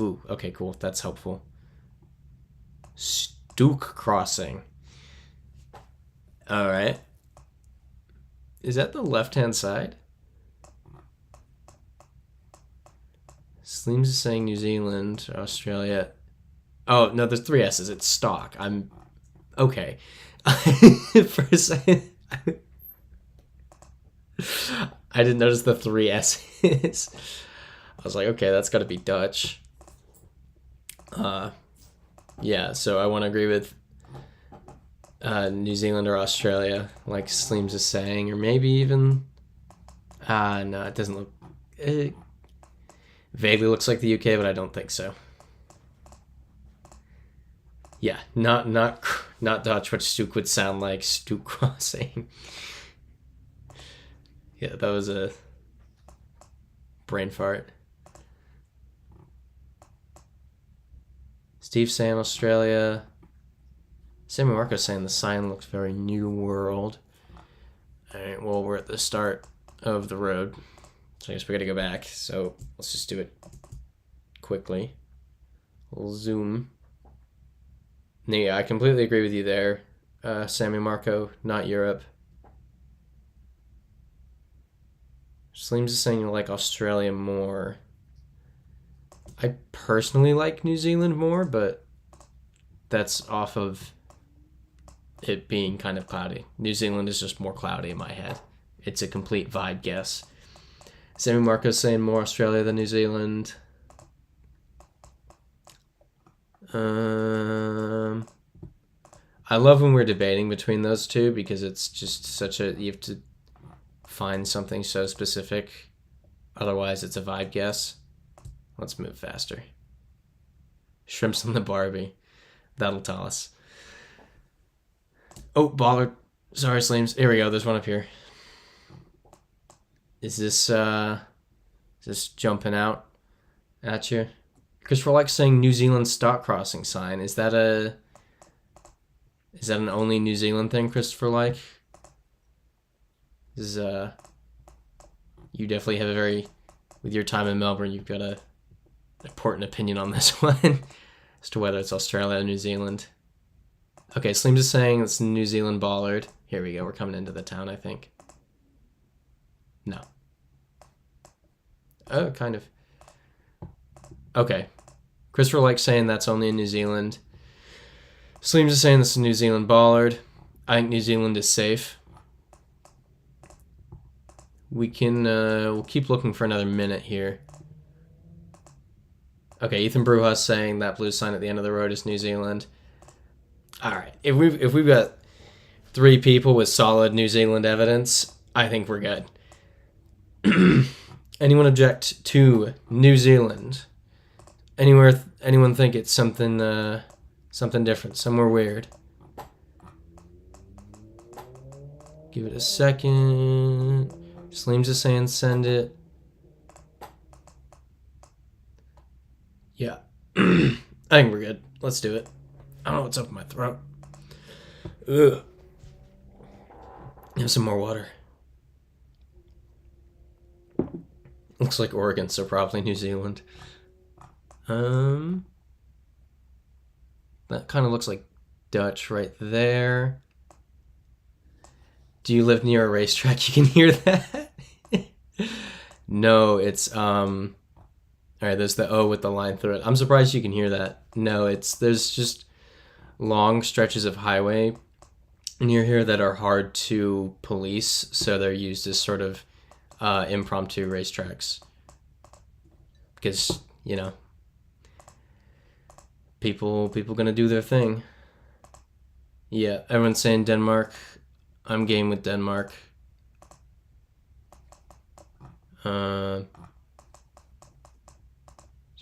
Ooh, okay, cool. That's helpful. Stook Crossing. Alright. Is that the left-hand side? Sleems is saying New Zealand, Australia. Oh, no, there's 3 S's. It's stock. I'm... Okay. For a second... I didn't notice the 3 S's. I was like, okay, that's got to be Dutch. Yeah, so I want to agree with New Zealand or Australia, like Sleems is saying, or maybe even... no, it doesn't look... It vaguely looks like the UK, but I don't think so. Yeah, not Dutch, what Stook would sound like. Stook Crossing. Yeah, that was a brain fart. Steve saying Australia. Semi-Marco saying the sign looks very New World. Alright, well, we're at the start of the road. So I guess we gotta go back. So let's just do it quickly. We'll zoom. Yeah, I completely agree with you there. Semi-Marco, not Europe. Sleems is saying you like Australia more. I personally like New Zealand more, but that's off of it being kind of cloudy. New Zealand is just more cloudy in my head. It's a complete vibe guess. Semi-Marco's saying more Australia than New Zealand. I love when we're debating between those two because it's just such a... You have to find something so specific. Otherwise, it's a vibe guess. Let's move faster. Shrimps on the Barbie. That'll tell us. Oh, baller. Sorry, Sleems. Here we go. There's one up here. Is this jumping out at you? Christopher likes saying New Zealand stock crossing sign. Is that an only New Zealand thing, Christopher like? You definitely have with your time in Melbourne, you've got an important opinion on this one as to whether it's Australia or New Zealand. Okay, Slims is saying it's New Zealand bollard. Here we go, we're coming into the town, I think. No. Oh, kind of. Okay. Christopher likes saying that's only in New Zealand. Slims is saying this is New Zealand bollard. I think New Zealand is safe. We can, we'll keep looking for another minute here. Okay, Ethan Brujas saying that blue sign at the end of the road is New Zealand. All right, if we've got 3 people with solid New Zealand evidence, I think we're good. Anyone object to New Zealand? Anyone think it's something different, somewhere weird? Give it a second. Slims is saying send it. Yeah. I think we're good. Let's do it. I don't know what's up in my throat. Ugh. Have some more water. Looks like Oregon, so probably New Zealand. That kind of looks like Dutch right there. Do you live near a racetrack? You can hear that? No, it's all right, there's the O with the line through it. I'm surprised you can hear that. No, there's just long stretches of highway near here that are hard to police, so they're used as sort of impromptu racetracks. Because, you know, people gonna do their thing. Yeah, everyone's saying Denmark. I'm game with Denmark. Just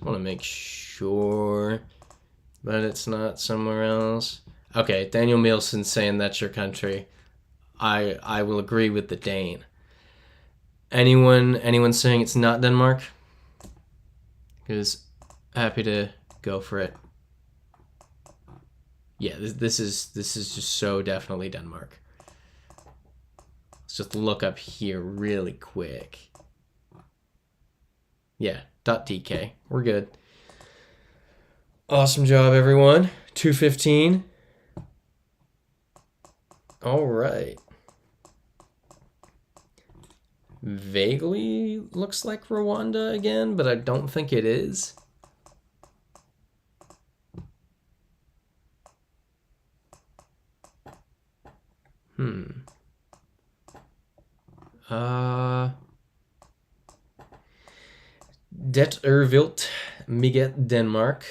want to make sure that it's not somewhere else. Okay, Daniel Mielson saying that's your country. I will agree with the Dane. Anyone saying it's not Denmark? Because happy to go for it. Yeah, this is just so definitely Denmark. Let's just look up here really quick. Yeah, .dk. We're good. Awesome job, everyone. 2:15. All right. Vaguely looks like Rwanda again, but I don't think it is. Det Wilt Miget Denmark.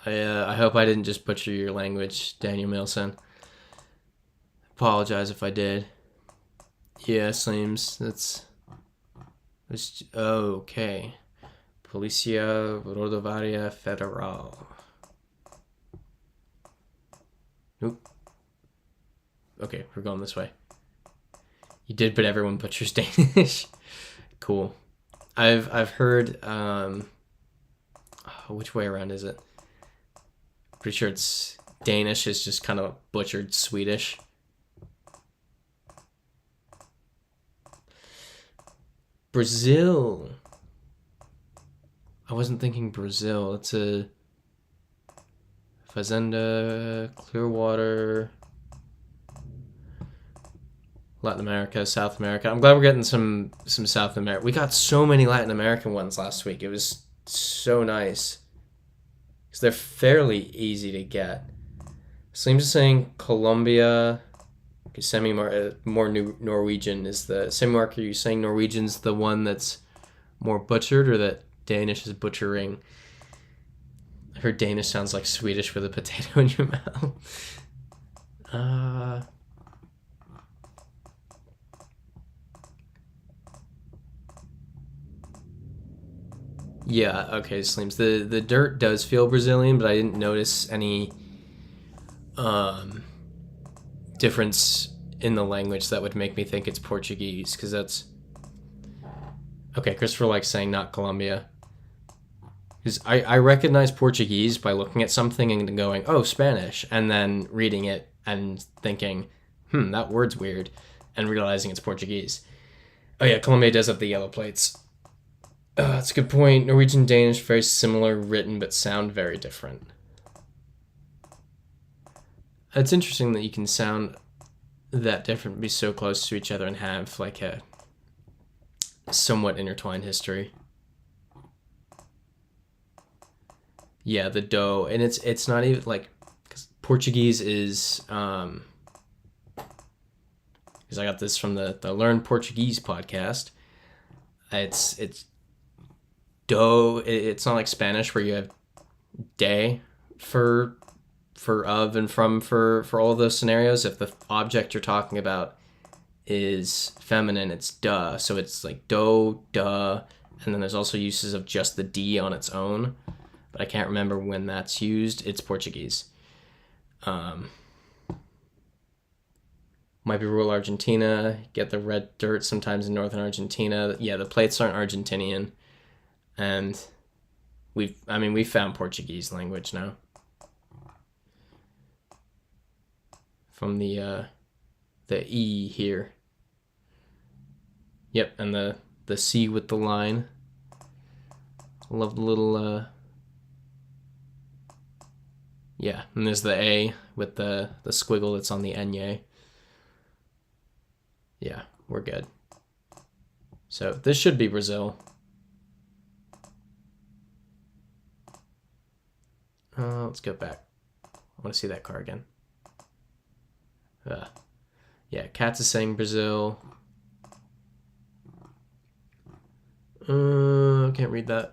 I hope I didn't just butcher your language, Daniel Milson. Apologize if I did. Yeah, Slims. That's okay. Policia Rodovaria Federal. Nope. Okay, we're going this way. You did, but everyone butchers Danish. Cool. I've heard which way around is it? Pretty sure it's Danish is just kind of butchered Swedish. Brazil. I wasn't thinking Brazil. It's a Fazenda, Clearwater, Latin America, South America. I'm glad we're getting some South America. We got so many Latin American ones last week. It was so nice. Because they're fairly easy to get. Slims is saying Colombia. More Norwegian is the semi-mark. Are you saying Norwegian's the one that's more butchered, or that Danish is butchering? I heard Danish sounds like Swedish with a potato in your mouth. Yeah, okay, Slims. The dirt does feel Brazilian, but I didn't notice any difference in the language that would make me think it's Portuguese, because that's... Okay, Christopher likes saying not Colombia. Because I recognize Portuguese by looking at something and going, oh, Spanish, and then reading it and thinking, that word's weird, and realizing it's Portuguese. Oh yeah, Colombia does have the yellow plates. That's a good point. Norwegian, Danish, very similar written, but sound very different. It's interesting that you can sound that different, be so close to each other, and have like a somewhat intertwined history. Yeah, the dough, and it's not even like, because Portuguese is because I got this from the Learn Portuguese podcast. It's dough. It's not like Spanish where you have day for of and from for all those scenarios. If the object you're talking about is feminine, it's duh. So it's like do, duh, and then there's also uses of just the D on its own, but I can't remember when that's used. It's Portuguese. Might be rural Argentina. Get the red dirt sometimes in northern Argentina. Yeah, the plates aren't Argentinian, and we found Portuguese language now from the E here. Yep, and the C with the line. I love the little yeah, and there's the A with the squiggle that's on the Enye. Yeah, we're good. So this should be Brazil. Let's go back. I want to see that car again. Yeah, Katz is saying Brazil. Can't read that.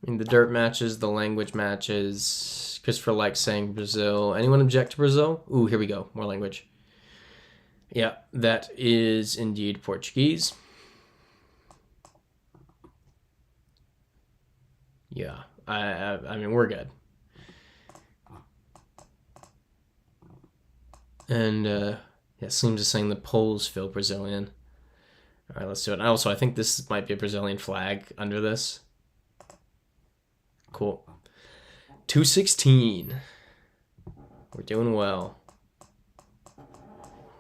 I mean, the dirt matches, the language matches. Christopher likes saying Brazil. Anyone object to Brazil? Ooh, here we go. More language. Yeah, that is indeed Portuguese. Yeah, I mean, we're good. And yeah, Sleems is saying the Poles feel Brazilian. All right, let's do it. Also, I think this might be a Brazilian flag under this. Cool. 216. We're doing well.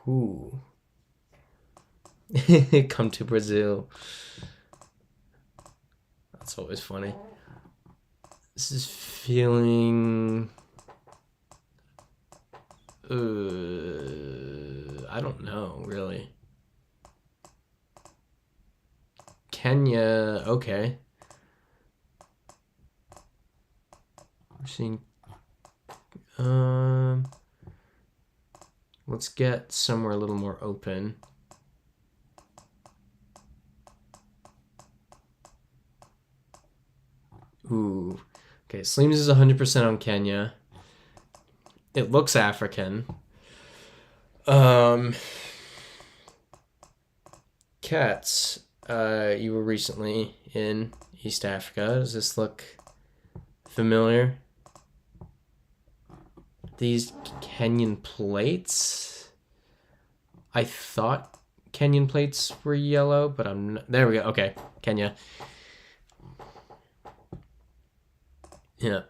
Ooh. Come to Brazil. That's always funny. This is feeling... I don't know, really. Kenya, okay. We're seeing... let's get somewhere a little more open. Ooh. Okay, Sleems is 100% on Kenya. It looks African. Cats, you were recently in East Africa. Does this look familiar? These Kenyan plates? I thought Kenyan plates were yellow, but I'm not. There we go. Okay, Kenya. Yeah.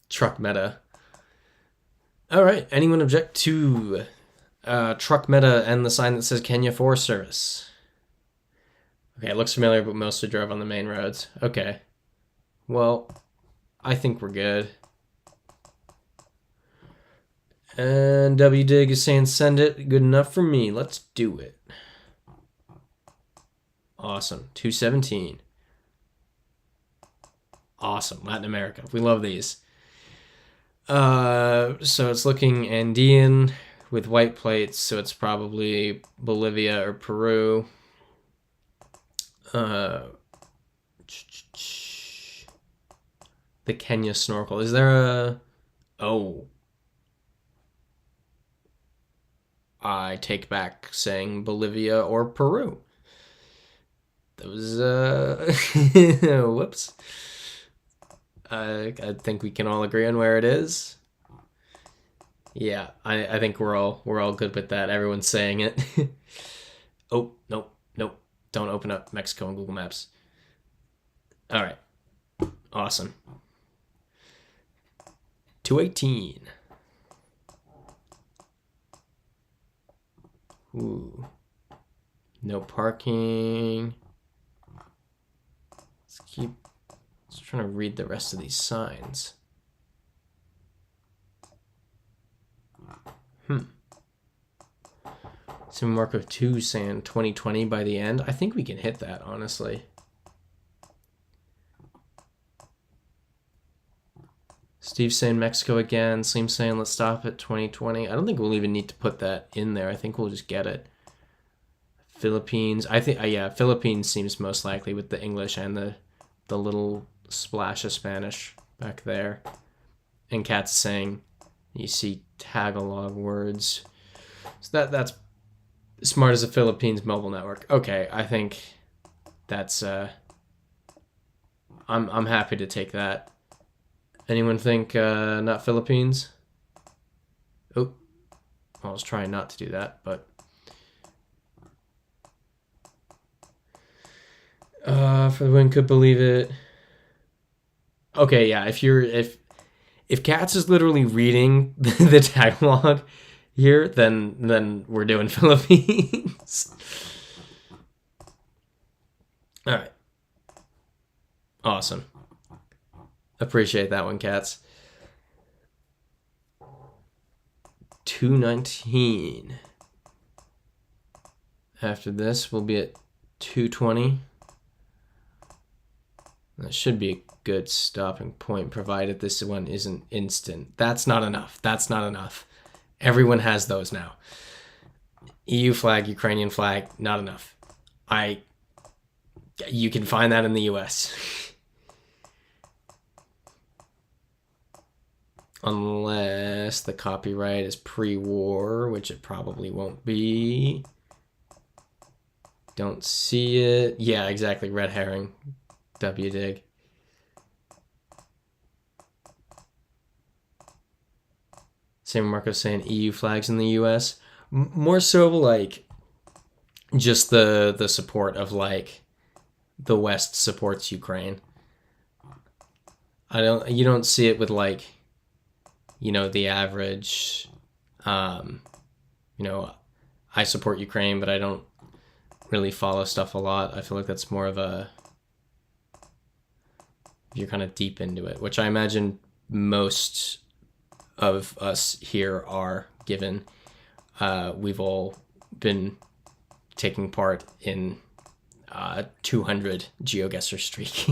Truck meta. All right. Anyone object to truck meta and the sign that says Kenya Forest Service? Okay, it looks familiar, but mostly drove on the main roads. Okay. Well, I think we're good. And WDig is saying send it. Good enough for me. Let's do it. Awesome. 217. Awesome. Latin America. We love these. So it's looking Andean with white plates, so it's probably Bolivia or Peru. The Kenya snorkel. Is there a... Oh. I take back saying Bolivia or Peru. That was, whoops. I think we can all agree on where it is. Yeah, I think we're all good with that. Everyone's saying it. Oh, nope. Don't open up Mexico on Google Maps. All right. Awesome. 218. Ooh. No parking. Let's try to read the rest of these signs. Some Marco 2 saying 2020 by the end. I think we can hit that, honestly. Steve saying Mexico again. Slim saying let's stop at 2020. I don't think we'll even need to put that in there. I think we'll just get it. Philippines. I think, yeah, Philippines seems most likely with the English and the little splash of Spanish back there. And Cat's saying you see Tagalog words. So that's smart as a Philippines mobile network. Okay, I think that's I'm happy to take that. Anyone think not Philippines? Oh, I was trying not to do that, but for the win, could believe it. Okay, yeah. If Katz is literally reading the Tagalog here, then we're doing Philippines. All right. Awesome. Appreciate that one, Katz. 219. After this, we'll be at 220. That should be a good stopping point, provided this one isn't instant. That's not enough. That's not enough. Everyone has those now. EU flag, Ukrainian flag, not enough. You can find that in the US. Unless the copyright is pre-war, which it probably won't be. Don't see it. Yeah, exactly. Red herring. W-dig. Same Marco saying EU flags in the US. More so like just the support of like the West supports Ukraine. You don't see it with like, you know, the average, you know, I support Ukraine, but I don't really follow stuff a lot. I feel like that's more of a, you're kind of deep into it, which I imagine most of us here are, given we've all been taking part in 200 GeoGuessr streak.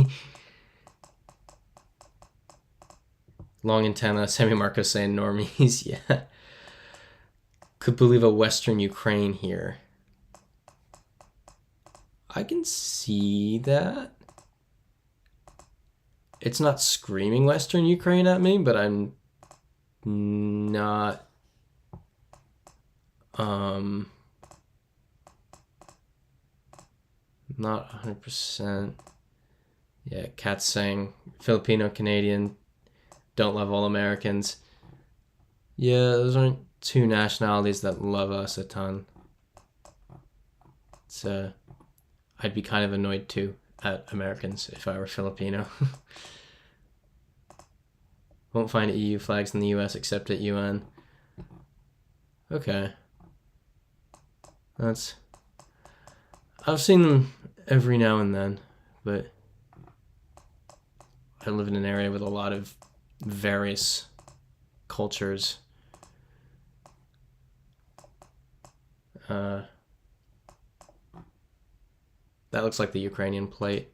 Long antenna, Semi-Marco saying normies, yeah. Could believe a Western Ukraine here. I can see that. It's not screaming Western Ukraine at me, but I'm not not 100%. Yeah, Cat's saying Filipino Canadian, don't love all Americans. Yeah, those aren't two nationalities that love us a ton. It's I'd be kind of annoyed too at Americans if I were Filipino. Won't find EU flags in the US except at UN. Okay. I've seen them every now and then, but I live in an area with a lot of various cultures. That looks like the Ukrainian plate.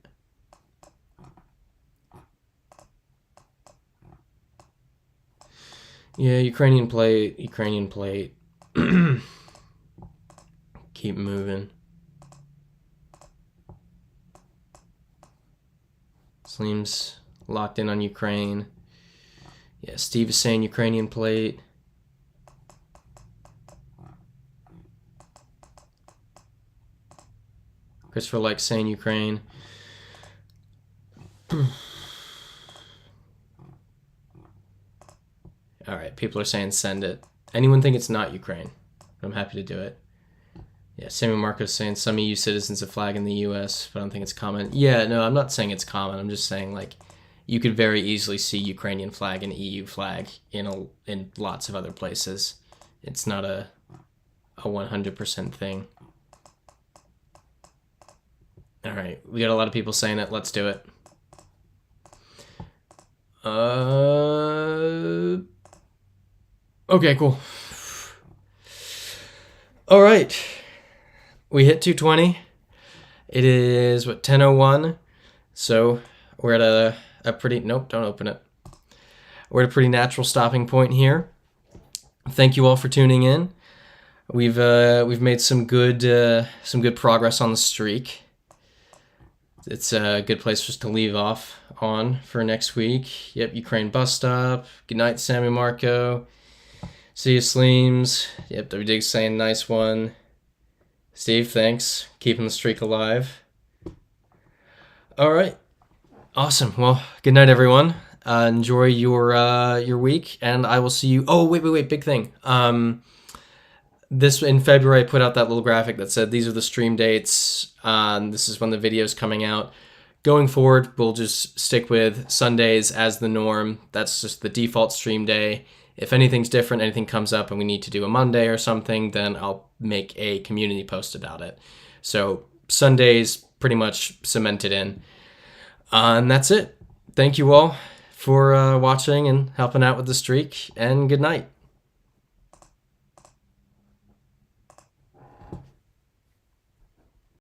Yeah, Ukrainian plate. Keep moving. Slim's locked in on Ukraine. Yeah, Steve is saying Ukrainian plate. Christopher likes saying Ukraine. All right, people are saying send it. Anyone think it's not Ukraine? I'm happy to do it. Yeah, Samuel Marcos saying some EU citizens have flag in the US, but I don't think it's common. Yeah, no, I'm not saying it's common. I'm just saying, like, you could very easily see Ukrainian flag and EU flag in lots of other places. It's not a 100% thing. All right, we got a lot of people saying it. Let's do it. Okay, cool. All right, we hit 220. It is what, 10:01. So we're at a pretty, nope, don't open it. We're at a pretty natural stopping point here. Thank you all for tuning in. We've made some good progress on the streak. It's a good place just to leave off on for next week. Yep, Ukraine bus stop. Good night, Sammy Marco. See you, Sleems. Yep, WDig's saying nice one. Steve, thanks. Keeping the streak alive. All right. Awesome. Well, good night, everyone. Enjoy your week, and I will see you. Oh, wait, big thing. This in February, I put out that little graphic that said these are the stream dates. This is when the video's coming out. Going forward, we'll just stick with Sundays as the norm. That's just the default stream day. If anything's different, anything comes up and we need to do a Monday or something, then I'll make a community post about it. So Sundays pretty much cemented in. And that's it. Thank you all for watching and helping out with the streak, and good night.